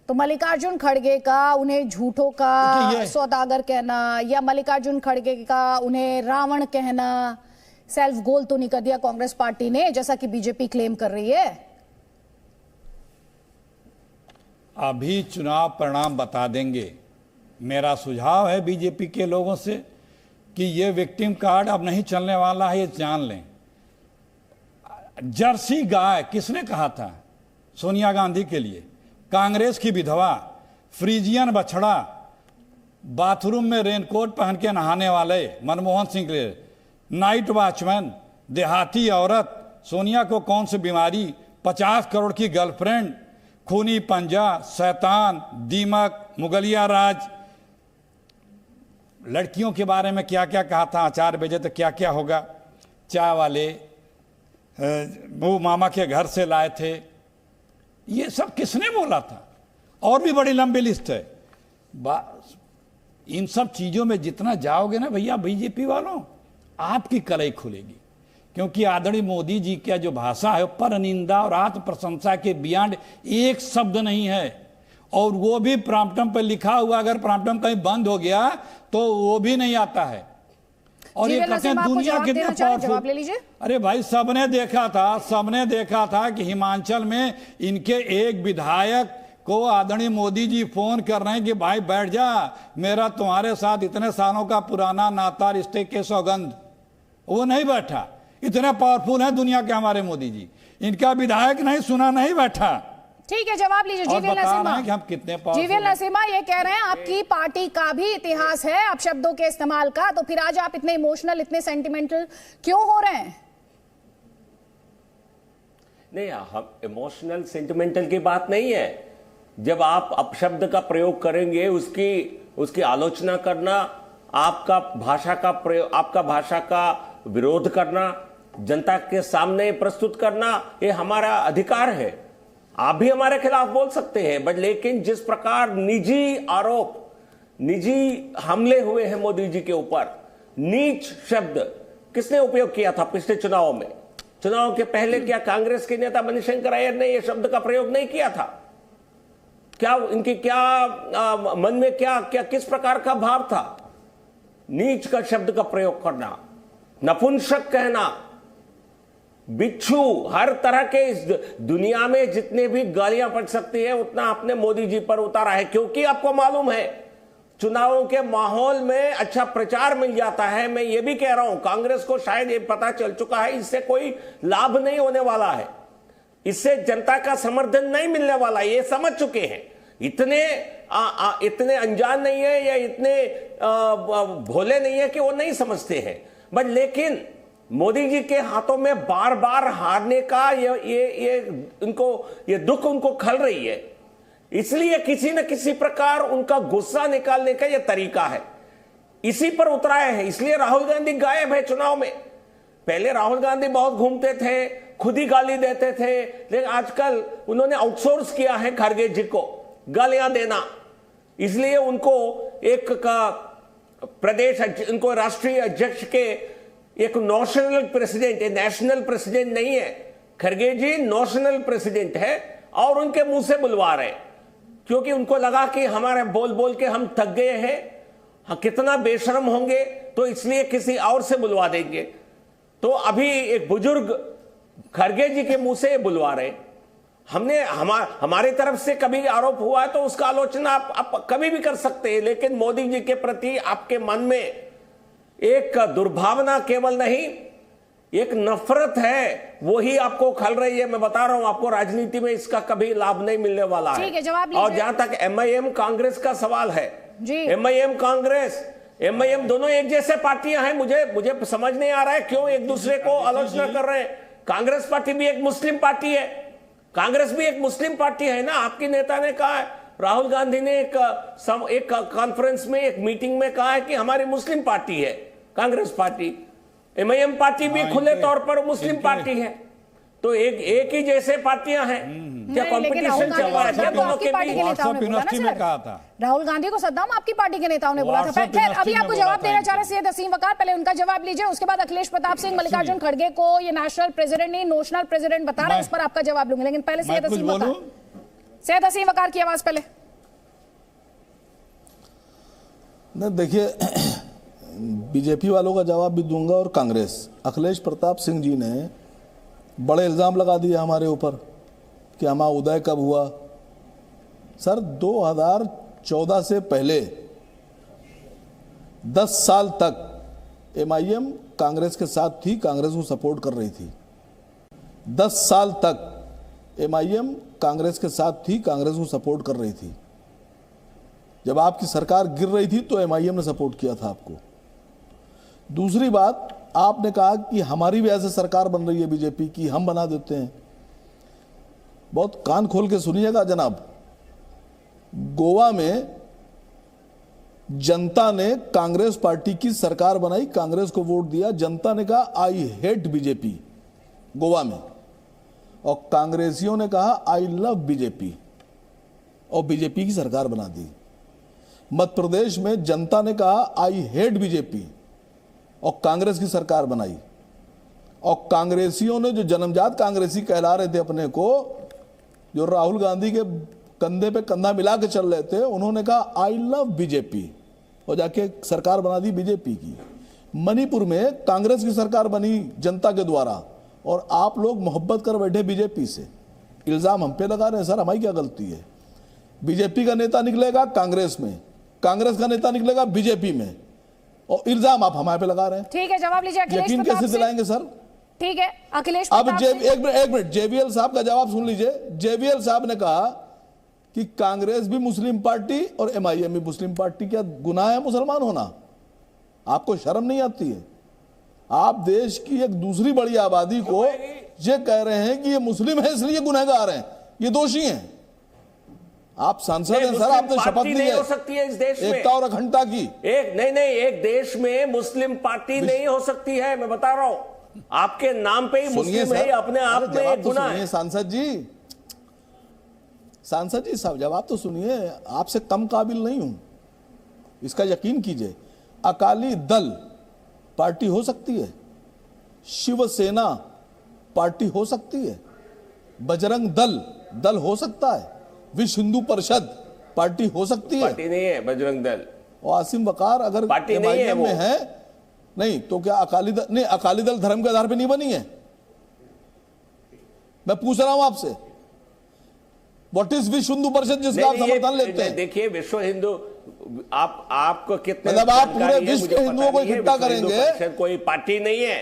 तो मल्लिकार्जुन खड़गे का उन्हें झूठों का सौदागर कहना, या मल्लिकार्जुन खड़गे का उन्हें रावण कहना, सेल्फ गोल तो नहीं कर दिया कांग्रेस पार्टी ने, जैसा कि बीजेपी क्लेम कर रही है। अभी चुनाव परिणाम बता देंगे। मेरा सुझाव है बीजेपी के लोगों से कि ये विक्टिम कार्ड अब नहीं चलने वाला है, ये जान लें। जर्सी गाय किसने कहा था? सोनिया गांधी के लिए। कांग्रेस की विधवा, फ्रीजियन बछड़ा, बाथरूम में रेनकोट पहन के नहाने वाले मनमोहन सिंह के, नाइट वॉचमैन, देहाती औरत, सोनिया को कौन सी बीमारी, 50 करोड़ की गर्लफ्रेंड, खूनी पंजा, शैतान, दीमक, मुगलिया राज, लड़कियों के बारे में क्या क्या कहा था, 4 बजे तो क्या क्या होगा, चाय वाले वो मामा के घर से लाए थे, ये सब किसने बोला था? और भी बड़ी लंबी लिस्ट है। इन सब चीजों में जितना जाओगे ना भैया बीजेपी वालों, आपकी कलई खुलेगी। क्योंकि आदरणीय मोदी जी का जो भाषा है पर निंदा और आत्म प्रशंसा के बियॉन्ड एक शब्द नहीं है, और वो भी प्रॉम्प्टम पर लिखा हुआ, अगर प्रॉम्प्टम कहीं बंद हो गया तो वो भी नहीं आता है। और ये कहते हैं दुनिया कितने पावरफुल। अरे भाई, सबने देखा था कि हिमाचल में इनके एक विधायक को आदरणीय मोदी जी फोन कर रहे हैं कि भाई बैठ जा, मेरा तुम्हारे साथ इतने सालों का पुराना नाता, रिश्ते के सौगंध। वो नहीं बैठा। इतने पावरफुल है दुनिया के हमारे मोदी जी, इनका विधायक नहीं सुना, नहीं बैठा। ठीक है, जवाब लीजिए जीवीएल नरसिम्हा। हम कितने जीवीएल नरसिम्हा ये कह रहे हैं आपकी पार्टी का भी इतिहास है अपशब्दों के इस्तेमाल का, तो फिर आज आप इतने इमोशनल, इतने सेंटिमेंटल क्यों हो रहे हैं? नहीं, हम इमोशनल सेंटिमेंटल की बात नहीं है। जब आप अपशब्द का प्रयोग करेंगे, उसकी आलोचना करना, आपका भाषा का विरोध करना, जनता के सामने प्रस्तुत करना, ये हमारा अधिकार है। आप भी हमारे खिलाफ बोल सकते हैं, बट लेकिन जिस प्रकार निजी आरोप, निजी हमले हुए हैं मोदी जी के ऊपर, नीच शब्द किसने उपयोग किया था पिछले चुनाव में? चुनाव के पहले क्या कांग्रेस के नेता मणिशंकर अय्यर ने यह शब्द का प्रयोग नहीं किया था? क्या इनके मन में किस प्रकार का भाव था? नीच का शब्द का प्रयोग करना, नपुंसक कहना, बिच्छू, हर तरह के इस दुनिया में जितने भी गालियां पड़ सकती है उतना आपने मोदी जी पर उतारा है, क्योंकि आपको मालूम है चुनावों के माहौल में अच्छा प्रचार मिल जाता है। मैं ये भी कह रहा हूं, कांग्रेस को शायद ये पता चल चुका है इससे कोई लाभ नहीं होने वाला है, इससे जनता का समर्थन नहीं मिलने वाला, ये समझ चुके हैं। इतने अनजान नहीं है या इतने भोले नहीं है कि वो नहीं समझते हैं, बट लेकिन मोदी जी के हाथों में बार बार हारने का ये दुख उनको खल रही है, इसलिए किसी न किसी प्रकार उनका गुस्सा निकालने का यह तरीका है, इसी पर उतराए हैं। इसलिए राहुल गांधी गायब है चुनाव में। पहले राहुल गांधी बहुत घूमते थे, खुद ही गाली देते थे, लेकिन आजकल उन्होंने आउटसोर्स किया है खड़गे जी को गालियां देना, इसलिए उनको उनको राष्ट्रीय अध्यक्ष के एक नेशनल प्रेसिडेंट नहीं है। खड़गे जी नेशनल प्रेसिडेंट है और उनके मुंह से बुलवा रहे, क्योंकि उनको लगा कि हमारे बोल बोल के हम थक गए हैं, कितना बेशर्म होंगे, तो इसलिए किसी और से बुलवा देंगे। तो अभी एक बुजुर्ग खड़गे जी के मुंह से बुलवा रहे। हमारी तरफ से कभी आरोप हुआ है तो उसका आलोचना आप कभी भी कर सकते हैं, लेकिन मोदी जी के प्रति आपके मन में एक दुर्भावना केवल नहीं, एक नफरत है, वो ही आपको खल रही है। मैं बता रहा हूं आपको, राजनीति में इसका कभी लाभ नहीं मिलने वाला है। ठीक है, जवाब लीजिए। और जहां तक एमआईएम कांग्रेस का सवाल है, एमआईएम कांग्रेस, एमआईएम दोनों एक जैसे पार्टियां हैं। मुझे समझ नहीं आ रहा है क्यों एक दूसरे को आलोचना कर रहे हैं। कांग्रेस पार्टी भी एक मुस्लिम पार्टी है, कांग्रेस भी एक मुस्लिम पार्टी है ना। आपके नेता ने कहा है, राहुल गांधी ने एक कॉन्फ्रेंस में, एक मीटिंग में कहा है कि हमारी मुस्लिम पार्टी है कांग्रेस पार्टी। एमआईएम पार्टी भी खुले तौर पर मुस्लिम पार्टी है, तो एक ही जैसे पार्टियां हैं। क्या कंपटीशन चल रहा है? राहुल गांधी को सद्दाम आपकी पार्टी के नेताओं ने बोला था। खैर, अभी आपको जवाब देना चाह रहे सैयद हसीम वकार, पहले उनका जवाब लीजिए, उसके बाद अखिलेश प्रताप सिंह मल्लिकार्जुन खड़गे को ये नेशनल प्रेसिडेंट नहीं नोशनल प्रेसिडेंट बता रहे हैं, इस पर आपका जवाब लूंगी, लेकिन पहले सैयद हसीम वकार की आवाज पहले। देखिए, बीजेपी वालों का जवाब भी दूंगा और कांग्रेस। अखिलेश प्रताप सिंह जी ने बड़े इल्जाम लगा दिए हमारे ऊपर कि हमारा उदय कब हुआ। सर, 2014 से पहले 10 साल तक एमआईएम कांग्रेस के साथ थी, कांग्रेस को सपोर्ट कर रही थी। 10 साल तक एमआईएम कांग्रेस के साथ थी, कांग्रेस को सपोर्ट कर रही थी। जब आपकी सरकार गिर रही थी तो एमआईएम ने सपोर्ट किया था आपको। दूसरी बात, आपने कहा कि हमारी वजह से सरकार बन रही है बीजेपी की, हम बना देते हैं। बहुत कान खोल के सुनिएगा जनाब, गोवा में जनता ने कांग्रेस पार्टी की सरकार बनाई, कांग्रेस को वोट दिया, जनता ने कहा आई हेट बीजेपी गोवा में, और कांग्रेसियों ने कहा आई लव बीजेपी और बीजेपी की सरकार बना दी। मध्य प्रदेश में जनता ने कहा आई हेट बीजेपी और कांग्रेस की सरकार बनाई, और कांग्रेसियों ने, जो जन्मजात कांग्रेसी कहला रहे थे अपने को, जो राहुल गांधी के कंधे पे कंधा मिला के चल रहे थे, उन्होंने कहा आई लव बीजेपी और जाके सरकार बना दी बीजेपी की। मणिपुर में कांग्रेस की सरकार बनी जनता के द्वारा और आप लोग मोहब्बत कर बैठे बीजेपी से। इल्जाम हम पे लगा रहे हैं। सर, हमारी क्या गलती है? बीजेपी का नेता निकलेगा कांग्रेस में, कांग्रेस का नेता निकलेगा बीजेपी में, और इल्जाम आप हमारे पे लगा रहे हैं। ठीक है, जवाब लीजिए। यकीन कैसे दिलाएंगे सर? ठीक है, अखिलेश अब एक मिनट जेवीएल साहब का जवाब सुन लीजिए। जेवीएल साहब ने कहा कि कांग्रेस भी मुस्लिम पार्टी और एमआईएम भी मुस्लिम पार्टी। क्या गुनाह है मुसलमान होना? आपको शर्म नहीं आती है? आप देश की एक दूसरी बड़ी आबादी को ये कह रहे हैं कि ये मुस्लिम है इसलिए गुनहगार हैं, ये दोषी हैं। आप सांसद हैं सर, आपने शपथ ली है हो सकती है इस देश में एकता और अखंडता की। एक देश में मुस्लिम पार्टी नहीं हो सकती है, मैं बता रहा हूं। आपके नाम पे ही मुस्लिम है, अपने आप में एक गुनाह है। सांसद जी साहब जवाब तो सुनिए, आपसे कम काबिल नहीं हूं, इसका यकीन कीजिए। अकाली दल पार्टी हो सकती है, शिवसेना पार्टी हो सकती है, बजरंग दल हो सकता है, विश्व हिंदू परिषद पार्टी हो सकती है। पार्टी नहीं है बजरंग दल और आसिम वकार अगर पार्टी नहीं है, में है नहीं तो क्या अकाली दल नहीं? अकाली दल धर्म के आधार पर नहीं बनी है। मैं पूछ रहा हूं आपसे, व्हाट इज विश्व हिंदू परिषद जिसका आप समर्थन लेते हैं? देखिए विश्व हिंदू, आपको कितने मतलब आप पूरे विश्व के हिंदुओं को इकट्ठा करेंगे? कोई पार्टी नहीं है,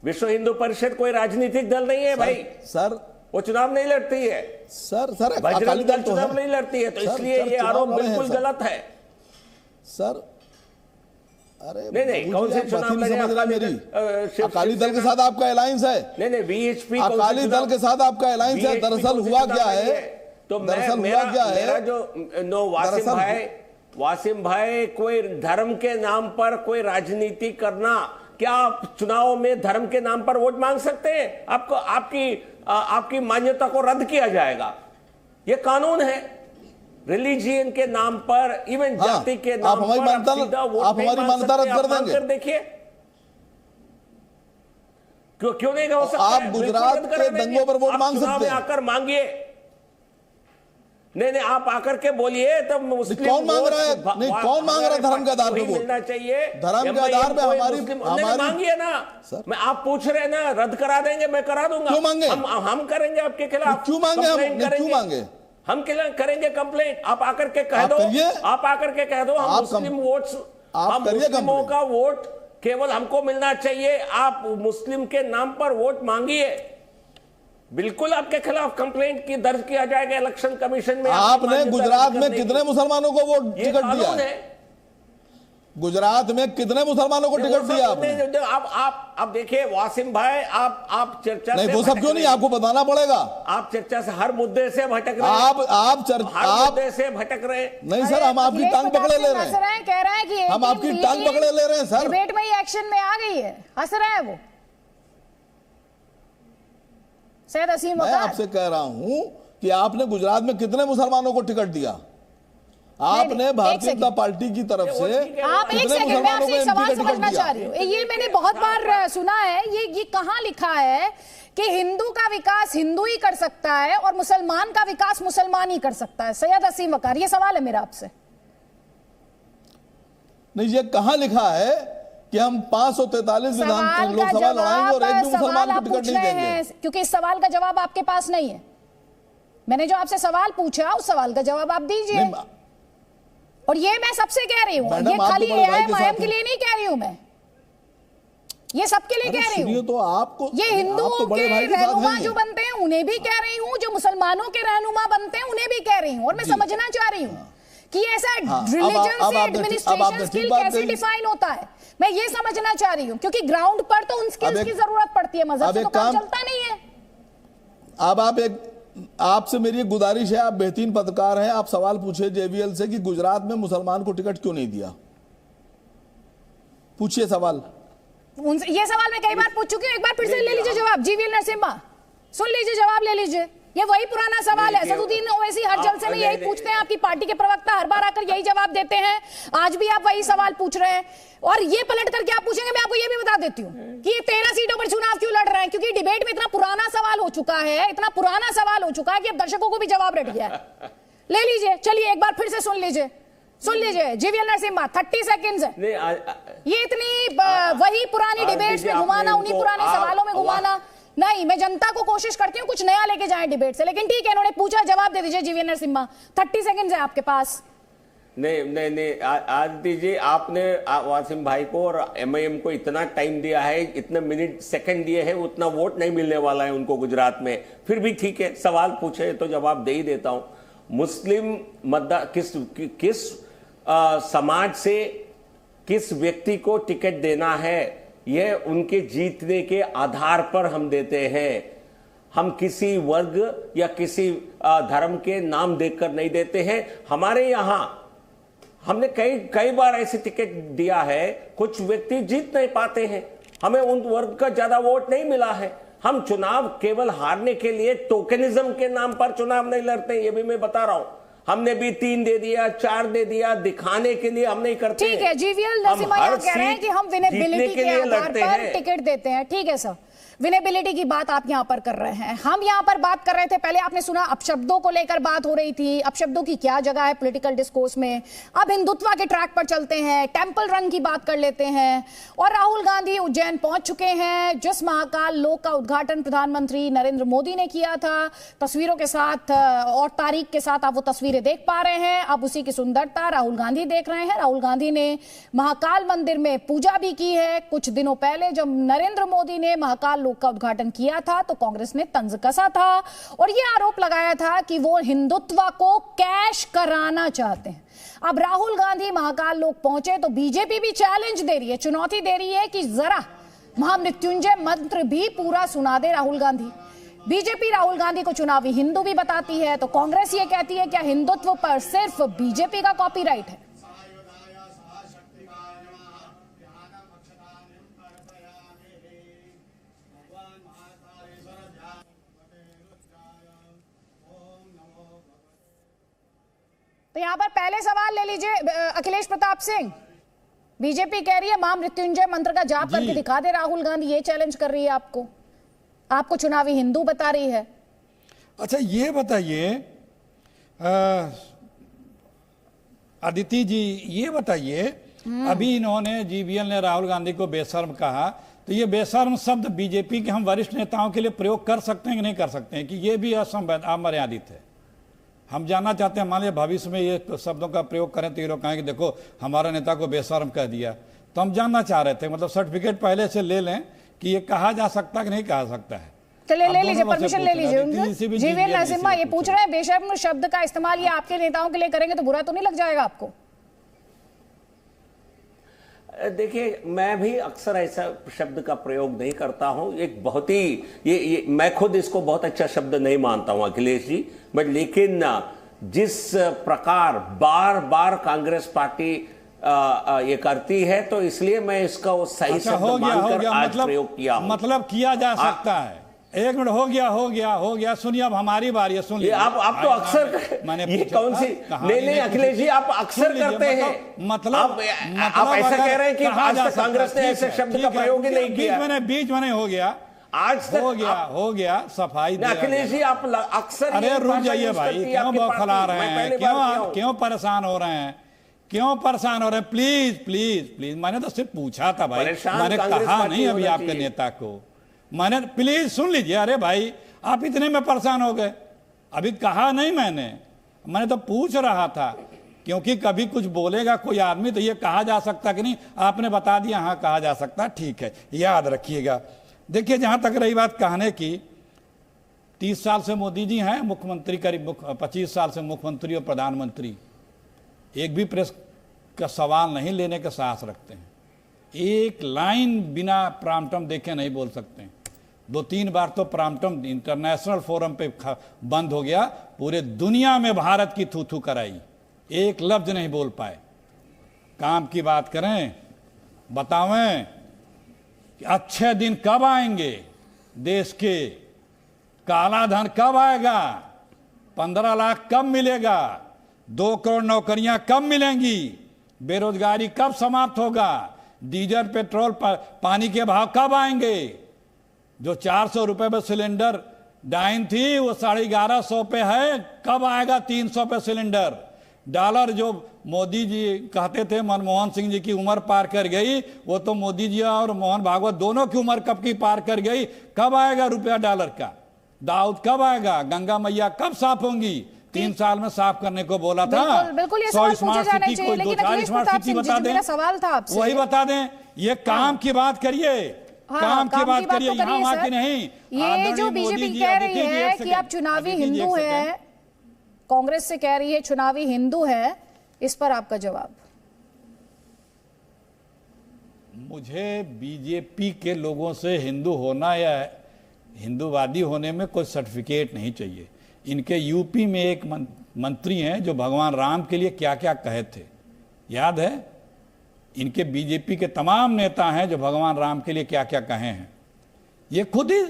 विश्व हिंदू परिषद कोई राजनीतिक दल नहीं है भाई। सर वो चुनाव नहीं लड़ती है सर। बजरंग दल चुनाव नहीं लड़ती है, तो इसलिए ये आरोप बिल्कुल गलत है सर। अरे नहीं कौन से चुनाव मेरी अकाली दल के साथ आपका अलायंस है? नहीं वीएचपी अकाली दल के साथ आपका अलायंस है। दरअसल हुआ क्या है, तो मेरा जो वासिम भाई कोई धर्म के नाम पर कोई राजनीति करना, क्या आप चुनाव में धर्म के नाम पर वोट मांग सकते हैं? आपको आपकी मान्यता को रद्द किया जाएगा, ये कानून है। रिलीजियन के नाम पर, इवन जाति के नाम पर आप हमारी मान्यता रद्द कर देंगे? देखिए क्यों नहीं हो सकता? आप गुजरात के दंगों पर वोट मांग सकते हैं, आकर मांगिए। नहीं आप आकर के बोलिए, तब मुस्लिम कौन मांग रहा है? नहीं कौन मांग रहा है धर्म के आधार पर वोट? मिलना चाहिए धर्म के आधार पे हमारी मांगिए ना सर। मैं आप पूछ रहे हैं ना, रद्द करा देंगे, मैं करा दूंगा। क्यों मांगे? हम करेंगे आपके खिलाफ। क्यों मांगे? क्यों मांगे? हम करेंगे कंप्लेंट। आप आकर के कह दो, आप आकर के कह दो हम मुस्लिम वोट्स, हम मुस्लिमों का वोट केवल हमको मिलना चाहिए। आप मुस्लिम के नाम पर वोट मांगिए, बिल्कुल आपके खिलाफ कंप्लेंट की दर्ज किया जाएगा इलेक्शन कमीशन में। आपने गुजरात में कितने मुसलमानों को वोट टिकट दिया है? गुजरात में कितने मुसलमानों को टिकट दिया आपने? आप देखिए वासिम भाई, आप चर्चा नहीं वो सब क्यों नहीं, आपको बताना पड़ेगा। आप चर्चा से हर मुद्दे से भटक रहे हैं। आप मुद्दे से भटक रहे नहीं सर, हम आपकी टांग पकड़े ले रहे हैं। कह रहे हैं कि हम आपकी टांग पकड़े ले रहे हैं सर। डिबेट में ही एक्शन में आ गई है, हंस रहे हैं वो। सैयद असीम मैं आपसे कह रहा हूं कि आपने गुजरात में कितने मुसलमानों को टिकट दिया? आपने भारतीय जनता पार्टी की तरफ से आप एक सेकंड में आपसे एक सवाल समझना चाह रही हूँ। ये मैंने बहुत बार सुना है, ये कहाँ लिखा है कि हिंदू का विकास हिंदू ही कर सकता है और मुसलमान का विकास मुसलमान ही कर सकता है? सैयद असीम वकार, ये सवाल है मेरा आपसे। नहीं, ये कहाँ लिखा है कि हम 543 विधान लोकसभा लड़ाएंगे और एक भी मुसलमान को टिकट नहीं देंगे? क्योंकि इस सवाल का जवाब आपके पास नहीं है। मैंने जो आपसे सवाल पूछा उस सवाल का जवाब आप दीजिए। और ये मैं सबसे कह रही हूँ, ये खाली एआईएमआईएम के लिए नहीं कह रही हूँ, मैं ये सबके लिए कह रही हूँ। तो आपको ये हिंदुओं के रहनुमा जो बनते हैं उन्हें भी कह रही हूँ, जो मुसलमानों के रहनुमा बनते हैं उन्हें भी कह रही हूँ। और मैं समझना चाह रही हूँ कि ऐसा रिलीजन से एडमिनिस्ट्रेशन स्किल कैसे डिफाइन होता है, मैं ये समझना चाह रही हूँ। क्योंकि ग्राउंड पर तो उन स्किल्स की जरूरत पड़ती है, मजहब से तो काम चलता नहीं है। अब आपसे मेरी एक गुजारिश है, आप बेहतरीन पत्रकार हैं, आप सवाल पूछे जेवीएल से कि गुजरात में मुसलमान को टिकट क्यों नहीं दिया? पूछिए सवाल। ये सवाल मैं कई बार पूछ चुकी हूँ, एक बार फिर से ले लीजिए जवाब। जीवीएल नरसिम्हा सुन लीजिए, जवाब ले लीजिए। ये वही पुराना सवाल है। सदुद्दीन ओवैसी हर जलसे में यही पूछते हैं, आपकी पार्टी के प्रवक्ता हर बार आकर यही जवाब देते हैं। आज भी आप वही सवाल पूछ रहे हैं और ये पलट करके आप पूछेंगे। मैं आपको ये भी बता देती हूँ कि ये 13 सीटों पर चुनाव क्यों लड़ रहे हैं, क्योंकि डिबेट में इतना पुराना सवाल हो चुका है, इतना पुराना सवाल हो चुका है कि अब दर्शकों को भी जवाब रट गया है। ले लीजिए, चलिए एक बार फिर से सुन लीजिए जीवीएल नरसिम्हा, 30 सेकंड्स है। ये इतनी वही पुरानी डिबेट्स में घुमाना, उन्हीं पुराने सवालों में घुमाना नहीं। मैं जनता को कोशिश करती हूँ कुछ नया लेके जाएं डिबेट से, लेकिन ठीक है, इन्होंने पूछा, जवाब दे दीजिए जीवीएल नरसिम्हा। 30 सेकंड्स है आपके पास। नहीं आज दीजिए। आपने वासिम भाई को और एमआईएम को इतना टाइम दिया है, इतने मिनट सेकंड दिए हैं, उतना वोट नहीं मिलने वाला है उनको गुजरात में। फिर भी ठीक है, सवाल पूछे तो जवाब दे ही देता हूं। मुस्लिम मतदार किस समाज से किस व्यक्ति को टिकट देना है, ये उनके जीतने के आधार पर हम देते हैं। हम किसी वर्ग या किसी धर्म के नाम देखकर नहीं देते हैं। हमारे यहां हमने कई बार ऐसे टिकट दिया है, कुछ व्यक्ति जीत नहीं पाते हैं, हमें उन वर्ग का ज्यादा वोट नहीं मिला है। हम चुनाव केवल हारने के लिए टोकनिज्म के नाम पर चुनाव नहीं लड़ते, ये भी मैं बता रहा हूं। हमने भी 3 दे दिया, 4 दे दिया, दिखाने के लिए हम नहीं करते। ठीक है, जीवीएल नरसिम्हा कह रहे हैं कि हम विनेबिलिटी के आधार पर टिकट देते हैं। ठीक है सर, विनेबिलिटी की बात आप यहां पर कर रहे हैं, हम यहां पर बात कर रहे थे। पहले आपने सुना अपशब्दों को लेकर बात हो रही थी, अपशब्दों की क्या जगह है पॉलिटिकल डिस्कोर्स में। अब हिंदुत्व के ट्रैक पर चलते हैं, टेंपल रन की बात कर लेते हैं। और राहुल गांधी उज्जैन पहुंच चुके हैं, जिस महाकाल लोक का उद्घाटन प्रधानमंत्री नरेंद्र मोदी ने किया था, तस्वीरों के साथ और तारीख के साथ आप वो तस्वीरें देख पा रहे हैं। अब उसी की सुंदरता राहुल गांधी देख रहे हैं। राहुल गांधी ने महाकाल मंदिर में पूजा भी की है। कुछ दिनों पहले जब नरेंद्र मोदी ने महाकाल का उद्घाटन किया था तो कांग्रेस ने तंज कसा था और यह आरोप लगाया था कि वो हिंदुत्व को कैश कराना चाहते हैं। अब राहुल गांधी महाकाल लोक पहुंचे तो बीजेपी भी चैलेंज दे रही है, चुनौती दे रही है कि जरा महामृत्युंजय मंत्र भी पूरा सुना दे राहुल गांधी। बीजेपी राहुल गांधी को चुनावी हिंदू भी बताती है, तो कांग्रेस ये कहती है क्या हिंदुत्व पर सिर्फ बीजेपी का कॉपीराइट है? तो यहां पर पहले सवाल ले लीजिए अखिलेश प्रताप सिंह। बीजेपी कह रही है मां मृत्युंजय मंत्र का जाप करके दिखा दे राहुल गांधी, ये चैलेंज कर रही है आपको चुनावी हिंदू बता रही है। अच्छा ये बताइए अदिति जी, ये बताइए अभी इन्होंने जीवीएल ने राहुल गांधी को बेशर्म कहा, तो ये बेशर्म शब्द बीजेपी के हम वरिष्ठ नेताओं के लिए प्रयोग कर सकते हैं कि नहीं कर सकते हैं, कि ये भी अमर्यादित है? हम जानना चाहते हैं, मान लिया भविष्य में ये शब्दों का प्रयोग करें तो ये लोग कहें कि देखो हमारा नेता को बेशर्म कह दिया। तो हम जानना चाह रहे थे, मतलब सर्टिफिकेट पहले से ले लें कि ये कहा जा सकता है कि नहीं कहा सकता है। चलिए ले लीजिए, परमिशन ले लीजिए उनसे। जीवीएल नरसिम्हा ये पूछ रहे हैं बेशर्म शब्द का इस्तेमाल ये आपके नेताओं के लिए करेंगे तो बुरा तो नहीं लग जाएगा आपको? देखिए, मैं भी अक्सर ऐसा शब्द का प्रयोग नहीं करता हूं। एक बहुत ही ये मैं खुद इसको बहुत अच्छा शब्द नहीं मानता हूं अखिलेश जी, बट लेकिन जिस प्रकार बार बार कांग्रेस पार्टी ये करती है तो इसलिए मैं इसका वो सही शब्द मानकर आज प्रयोग किया हूं। मतलब किया जा सकता है। एक मिनट, हो गया। सुनिए अब हमारी बारी है, सुन लीजिए। आप तो अक्सर मैंने ये कौन सी नहीं अखिलेश जी, आप अक्सर करते हैं। मतलब आप ऐसा कह रहे हैं कि आज तक कांग्रेस ने ऐसे शब्द का प्रयोग ही नहीं किया। बीच में हो गया, आज हो गया सफाई। अखिलेश जी आप अक्सर, अरे रुक जाइए भाई, क्यों बौखला रहे हैं, क्यों परेशान हो रहे हैं, प्लीज। मैंने तो सिर्फ पूछा था भाई, मैंने कहा नहीं अभी आपके नेता को। मैंने प्लीज सुन लीजिए। अरे भाई आप इतने में परेशान हो गए, अभी कहा नहीं मैंने तो पूछ रहा था, क्योंकि कभी कुछ बोलेगा कोई आदमी तो ये कहा जा सकता कि नहीं, आपने बता दिया हाँ कहा जा सकता, ठीक है, याद रखिएगा। देखिए जहां तक रही बात कहने की, 30 साल से मोदी जी हैं मुख्यमंत्री, करीब 25 साल से मुख्यमंत्री और प्रधानमंत्री, एक भी प्रेस का सवाल नहीं लेने का साहस रखते हैं, एक लाइन बिना प्रामटम देखे नहीं बोल सकते हैं। 2-3 बार तो प्रामटम इंटरनेशनल फोरम पे बंद हो गया, पूरे दुनिया में भारत की थू थू कराई, एक लफ्ज नहीं बोल पाए। काम की बात करें, बतावें कि अच्छे दिन कब आएंगे देश के, काला धन कब आएगा, 15 लाख कब मिलेगा, 2 करोड़ नौकरियां कब मिलेंगी, बेरोजगारी कब समाप्त होगा, डीजल पेट्रोल पानी के भाव कब आएंगे, जो 400 रुपए पे सिलेंडर डाइन थी वो 1150 पे है, कब आएगा 300 पे सिलेंडर। डॉलर जो मोदी जी कहते थे मनमोहन सिंह जी की उम्र पार कर गई, वो तो मोदी जी और मोहन भागवत दोनों की उम्र कब की पार कर गई। कब आएगा रुपया डॉलर का, दाऊद कब आएगा, गंगा मैया कब साफ होंगी, 3 साल में साफ करने को बोला था। बिल्कुल ये सवाल पूछे जाने चाहिए, लेकिन अखिलेश प्रताप सिंह जी मेरा सवाल था आपसे, वही बता दें। ये काम की बात करिए, काम की बात करिए, यहाँ वहाँ की नहीं। ये जो बीजेपी कह रही है कि आप चुनावी हिंदू हैं, कांग्रेस से कह रही है चुनावी हिंदू है, इस पर आपका जवाब? मुझे बीजेपी के लोगों से हिंदू होना या हिंदूवादी होने में कोई सर्टिफिकेट नहीं चाहिए। इनके यूपी में एक मंत्री हैं जो भगवान राम के लिए क्या क्या कहे थे, याद है? इनके बीजेपी के तमाम नेता हैं जो भगवान राम के लिए क्या क्या कहे हैं। ये खुद ही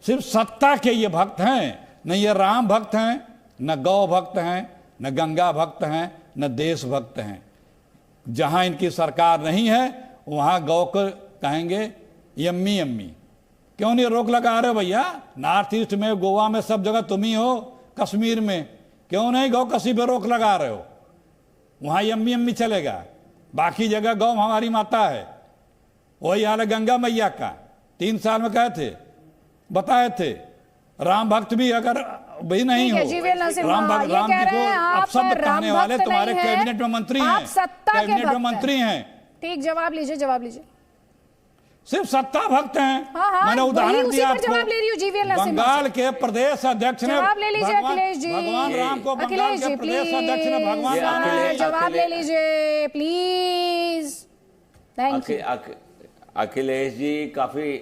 सिर्फ सत्ता के ये भक्त हैं, न ये राम भक्त हैं, न गौ भक्त हैं, न गंगा भक्त हैं, न देश भक्त हैं। जहां इनकी सरकार नहीं है वहां गौ को कहेंगे यम्मी यम्मी। क्यों नहीं रोक लगा रहे हो भैया? नॉर्थ ईस्ट में, गोवा में, सब जगह तुम ही हो, कश्मीर में क्यों नहीं गौ कसी पे रोक लगा रहे हो? वहां यम्मी यम्मी चलेगा, बाकी जगह गौ हमारी माता है। वही हाल है गंगा मैया का। 3 साल में कहे थे, बताए थे। राम भक्त भी अगर भी नहीं हो, राम भक्त, राम जी को अपशब्द कहने वाले तुम्हारे कैबिनेट में मंत्री हैं, कैबिनेट में मंत्री हैं। ठीक, जवाब लीजिए, जवाब लीजिए। सिर्फ सत्ता भक्त हैं। हाँ, मैंने उदाहरण दिया आपको। जवाब ले रही हूँ जीवीएल नरसिम्हा। बंगाल के प्रदेश अध्यक्ष ने जवाब ले लीजिए अखिलेश जी। भगवान राम को बंगाल के प्रदेश अध्यक्ष ने भगवान राम जवाब ले लीजिए please. Thank you. Akhilesh ji काफी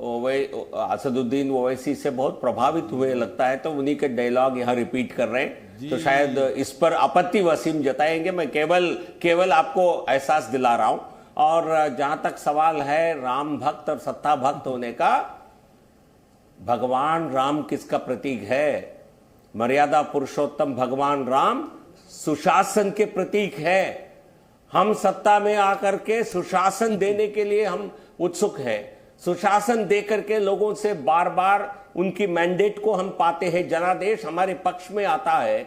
असदुद्दीन ओवैसी से बहुत प्रभावित हुए लगता है, तो उन्हीं के डायलॉग यहाँ रिपीट कर रहे हैं, तो शायद इस पर आपत्ति वसीम जताएंगे। मैं केवल आपको एहसास दिला रहा हूं। और जहां तक सवाल है राम भक्त और सत्ता भक्त होने का, भगवान राम किसका प्रतीक है? मर्यादा पुरुषोत्तम भगवान राम सुशासन के प्रतीक है। हम सत्ता में आकर के सुशासन देने के लिए हम उत्सुक हैं। सुशासन देकर के लोगों से बार बार उनकी मैंडेट को हम पाते हैं, जनादेश हमारे पक्ष में आता है।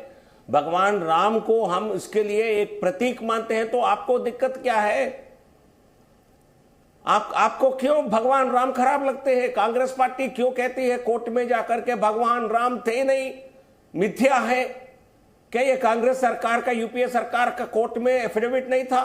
भगवान राम को हम उसके लिए एक प्रतीक मानते हैं, तो आपको दिक्कत क्या है? आपको क्यों भगवान राम खराब लगते हैं? कांग्रेस पार्टी क्यों कहती है कोर्ट में जाकर के भगवान राम थे नहीं, मिथ्या है? क्या ये कांग्रेस सरकार का, यूपीए सरकार का कोर्ट में एफिडेविट नहीं था?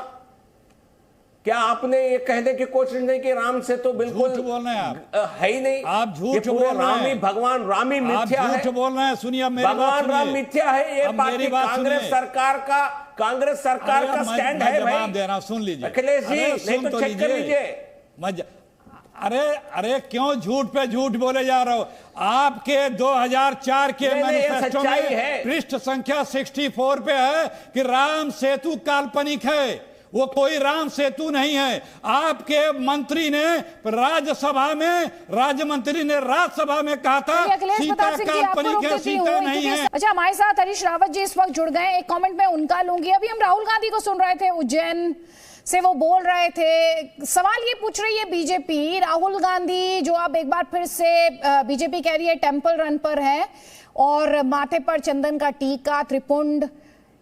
क्या आपने ये कहने की कोशिश नहीं की राम से तो बिल्कुल झूठ बोल रहे हैं आप। है ही नहीं। आप झूठ बोल रहे हैं। भगवान राम ही मिथ्या है। झूठ बोल रहे हैं। सुनिए मेरी बात, भगवान राम मिथ्या है, ये पार्टी कांग्रेस सरकार का स्टैंड है भाई। जवाब दे रहा हूं, सुन लीजिए अखिलेश जी, नहीं तो चेक कर लीजिए। अरे क्यों झूठ पे झूठ बोले जा रहे हो? आपके 2004 के मैनिफेस्टो में पृष्ठ संख्या 64 पे है कि राम सेतु काल्पनिक है, वो कोई राम सेतु नहीं है। आपके मंत्री ने राज्यसभा में, राज्य मंत्री ने राज्यसभा में कहा था सीता काल्पनिक है, सीता नहीं है। अच्छा, हमारे साथ हरीश रावत जी इस वक्त जुड़ गए। एक कमेंट में उनका लूंगी। अभी हम राहुल गांधी को सुन रहे थे, उज्जैन से वो बोल रहे थे। सवाल ये पूछ रही है बीजेपी, राहुल गांधी जो अब एक बार फिर से बीजेपी कह रही है टेंपल रन पर है और माथे पर चंदन का टीका, त्रिपुंड,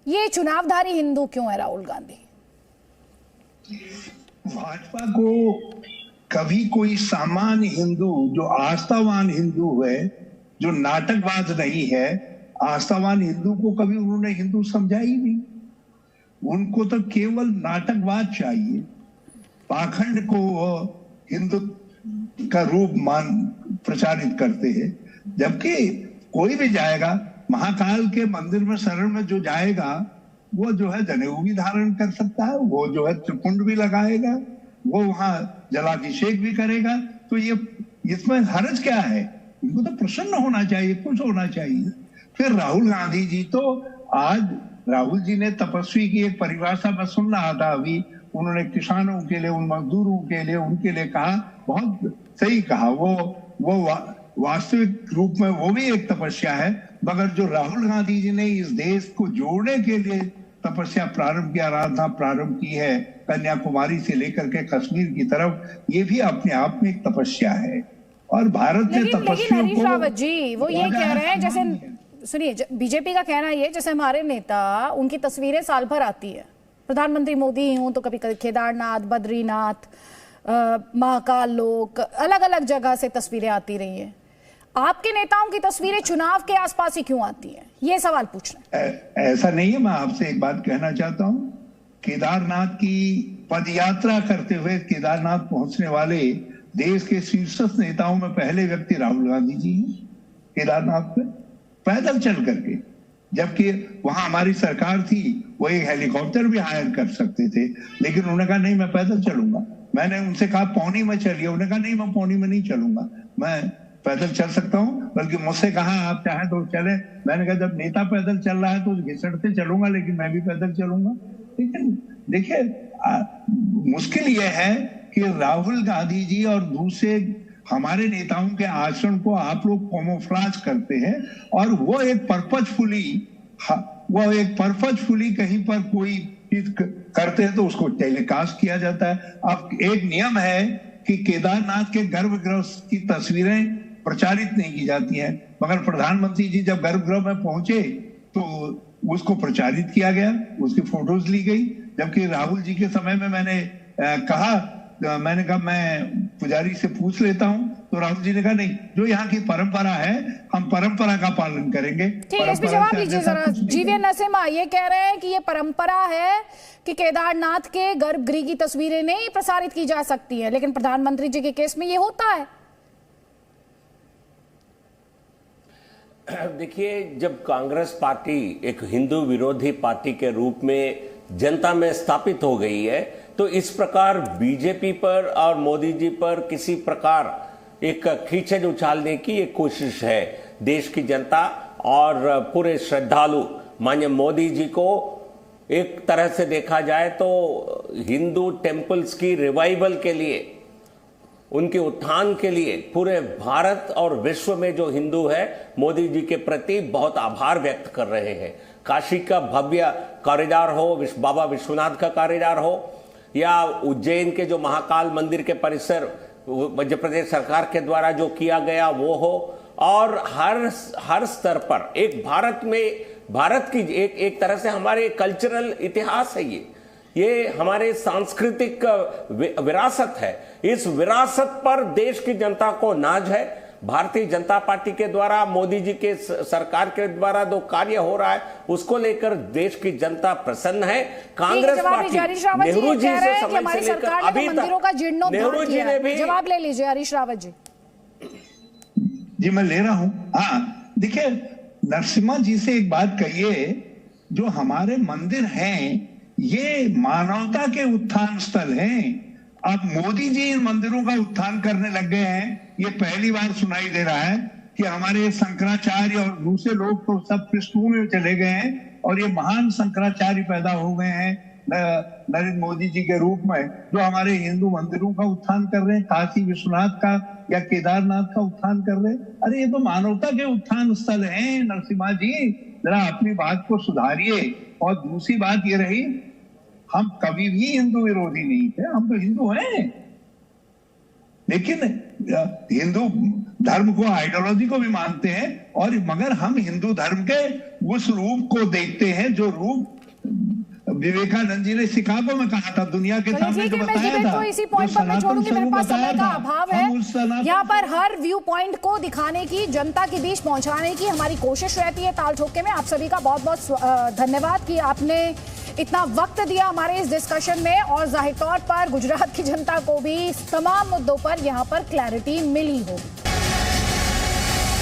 ये चुनावधारी हिंदू क्यों है राहुल गांधी? भाजपा को कभी कोई सामान्य हिंदू, जो आस्थावान हिंदू है, जो नाटकबाज नहीं है, आस्थावान हिंदू को कभी उन्होंने हिंदू समझा ही नहीं। उनको तो केवल नाटकबाज चाहिए। पाखंड को हिंदू का रूप प्रचारित करते हैं। जबकि कोई भी जाएगा महाकाल के मंदिर में शरण में जो जाएगा वो जो है जनेऊ भी धारण कर सकता है, वो जो है त्रिपुंड भी लगाएगा, वो वहां जलाभिषेक भी करेगा। तो ये इसमें हर्ज क्या है? इनको तो प्रसन्न होना चाहिए, खुश होना चाहिए। फिर राहुल गांधी जी, तो आज राहुल जी ने तपस्वी की एक परिभाषा में सुन रहा था अभी, उन्होंने किसानों के लिए, उन मजदूरों के लिए, उनके लिए कहा, बहुत सही कहा। वो वास्तविक रूप में वो भी एक तपस्या है। मगर जो राहुल गांधी जी ने इस देश को जोड़ने के लिए तपस्या प्रारंभ की, आराधना प्रारंभ की है, कन्याकुमारी से लेकर के कश्मीर की तरफ, ये भी अपने आप में एक तपस्या है। और भारत ने तपस्वियों को, रावत जी वो ये कह रहे हैं, जैसे सुनिए, बीजेपी का कहना ये, जैसे हमारे नेता, उनकी तस्वीरें साल भर आती है, प्रधानमंत्री मोदी हूं तो कभी केदारनाथ, बद्रीनाथ, महाकाल लोक, अलग अलग जगह से तस्वीरें आती रही हैं। आपके नेताओं की तस्वीरें चुनाव के आसपास ही क्यों आती हैं? ये सवाल पूछ रहे हैं। ऐसा नहीं है। मैं आपसे एक बात कहना चाहता हूं, केदारनाथ की पदयात्रा करते हुए केदारनाथ पहुंचने वाले देश के शीर्षस्थ नेताओं में पहले व्यक्ति राहुल गांधी जी हैं। केदारनाथ पे पैदल चल करके, जबकि वहां हमारी सरकार थी, वो एक हेलीकॉप्टर भी हायर कर सकते थे, लेकिन उन्होंने कहा नहीं, मैं पैदल चलूंगा। मैंने उनसे कहा पौनी में चलिए, उन्होंने कहा नहीं मैं पौनी में नहीं चलूंगा, मैं पैदल चल सकता हूँ, बल्कि मुझसे कहा आप चाहें तो चले। मैंने कहा जब नेता पैदल चल रहा है तो घिसटते चलूंगा, लेकिन मैं भी पैदल चलूंगा। लेकिन देखिए मुश्किल यह है कि राहुल गांधी जी और दूसरे हमारे नेताओं के आचरण को आप लोग कैमोफ्लेज करते हैं और वो एक पर्पजफुली कहीं पर कोई चीज करते हैं तो उसको टेलीकास्ट किया जाता है। अब एक नियम है कि केदारनाथ के गर्भगृह की तस्वीरें प्रचारित नहीं की जाती हैं, मगर प्रधानमंत्री जी जब गर्भगृह में पहुंचे तो उसको प्रचारित किया गया, उसकी फोटोज ली गई। जबकि राहुल जी के समय में मैंने कहा मैं पुजारी से पूछ लेता हूं, तो राहुल जी ने कहा नहीं, जो यहाँ की परंपरा है हम परंपरा का पालन करेंगे। ठीक है, इस पे जवाब लीजिए जरा। जीवीएन नरसिम्हा ये कह रहे हैं कि ये परंपरा है कि केदारनाथ के गर्भगृह की तस्वीरें नहीं प्रसारित की जा सकती है, लेकिन प्रधानमंत्री जी के केस में ये होता है। देखिए, जब कांग्रेस पार्टी एक हिंदू विरोधी पार्टी के रूप में जनता में स्थापित हो गई है, तो इस प्रकार बीजेपी पर और मोदी जी पर किसी प्रकार एक खींचन उछालने की एक कोशिश है। देश की जनता और पूरे श्रद्धालु माननीय मोदी जी को एक तरह से देखा जाए तो हिंदू टेम्पल्स की रिवाइवल के लिए, उनके उत्थान के लिए पूरे भारत और विश्व में जो हिंदू है मोदी जी के प्रति बहुत आभार व्यक्त कर रहे हैं। काशी का भव्य कॉरिडोर हो, बाबा विश्वनाथ का कॉरिडोर हो, या उज्जैन के जो महाकाल मंदिर के परिसर मध्य प्रदेश सरकार के द्वारा जो किया गया वो हो, और हर स्तर पर एक भारत की एक तरह से हमारे कल्चरल इतिहास है, ये हमारे सांस्कृतिक विरासत है। इस विरासत पर देश की जनता को नाज है। भारतीय जनता पार्टी के द्वारा, मोदी जी के सरकार के द्वारा जो कार्य हो रहा है उसको लेकर देश की जनता प्रसन्न है। कांग्रेस पार्टी नेहरू जी से समय से लेकर अभी तक नेहरू जी ने भी जवाब ले लीजिए। हरीश रावत जी मैं ले रहा हूं। हाँ देखिए, नरसिम्हा जी से एक बात कहिए, जो हमारे मंदिर हैं ये मानवता के उत्थान स्थल हैं। अब मोदी जी इन मंदिरों का उत्थान करने लग गए हैं। ये पहली बार सुनाई दे रहा है कि हमारे शंकराचार्य और दूसरे लोग तो सब पृष्ठभूमि में चले गए हैं और ये महान शंकराचार्य पैदा हो गए हैं नरेंद्र मोदी जी के रूप में, जो हमारे हिंदू मंदिरों का उत्थान कर रहे हैं, काशी विश्वनाथ का या केदारनाथ का उत्थान कर रहे हैं। अरे ये तो मानवता के उत्थान स्थल हैं नरसिम्हा जी, जरा अपनी बात को सुधारिए। और दूसरी बात ये रही, हम कभी भी हिंदू विरोधी नहीं थे, हम तो हिंदू हैं, लेकिन हिंदू धर्म को, आइडियोलॉजी को भी मानते हैं, और मगर हम हिंदू धर्म के उस रूप को देखते हैं जो रूप विवेकानंद जी ने शिकागो में कहा था, दुनिया के सामने जो बताया था। तो इसी पॉइंट पर मैं छोड़ूंगी, मेरे पास समय का अभाव है। यहाँ पर हर व्यू पॉइंट को दिखाने की, जनता के बीच पहुंचाने की हमारी कोशिश रहती है ताल ठोक के में। आप सभी का बहुत बहुत धन्यवाद कि आपने इतना वक्त दिया हमारे इस डिस्कशन में, और जाहिर तौर पर गुजरात की जनता को भी तमाम मुद्दों पर यहाँ पर क्लैरिटी मिली होगी।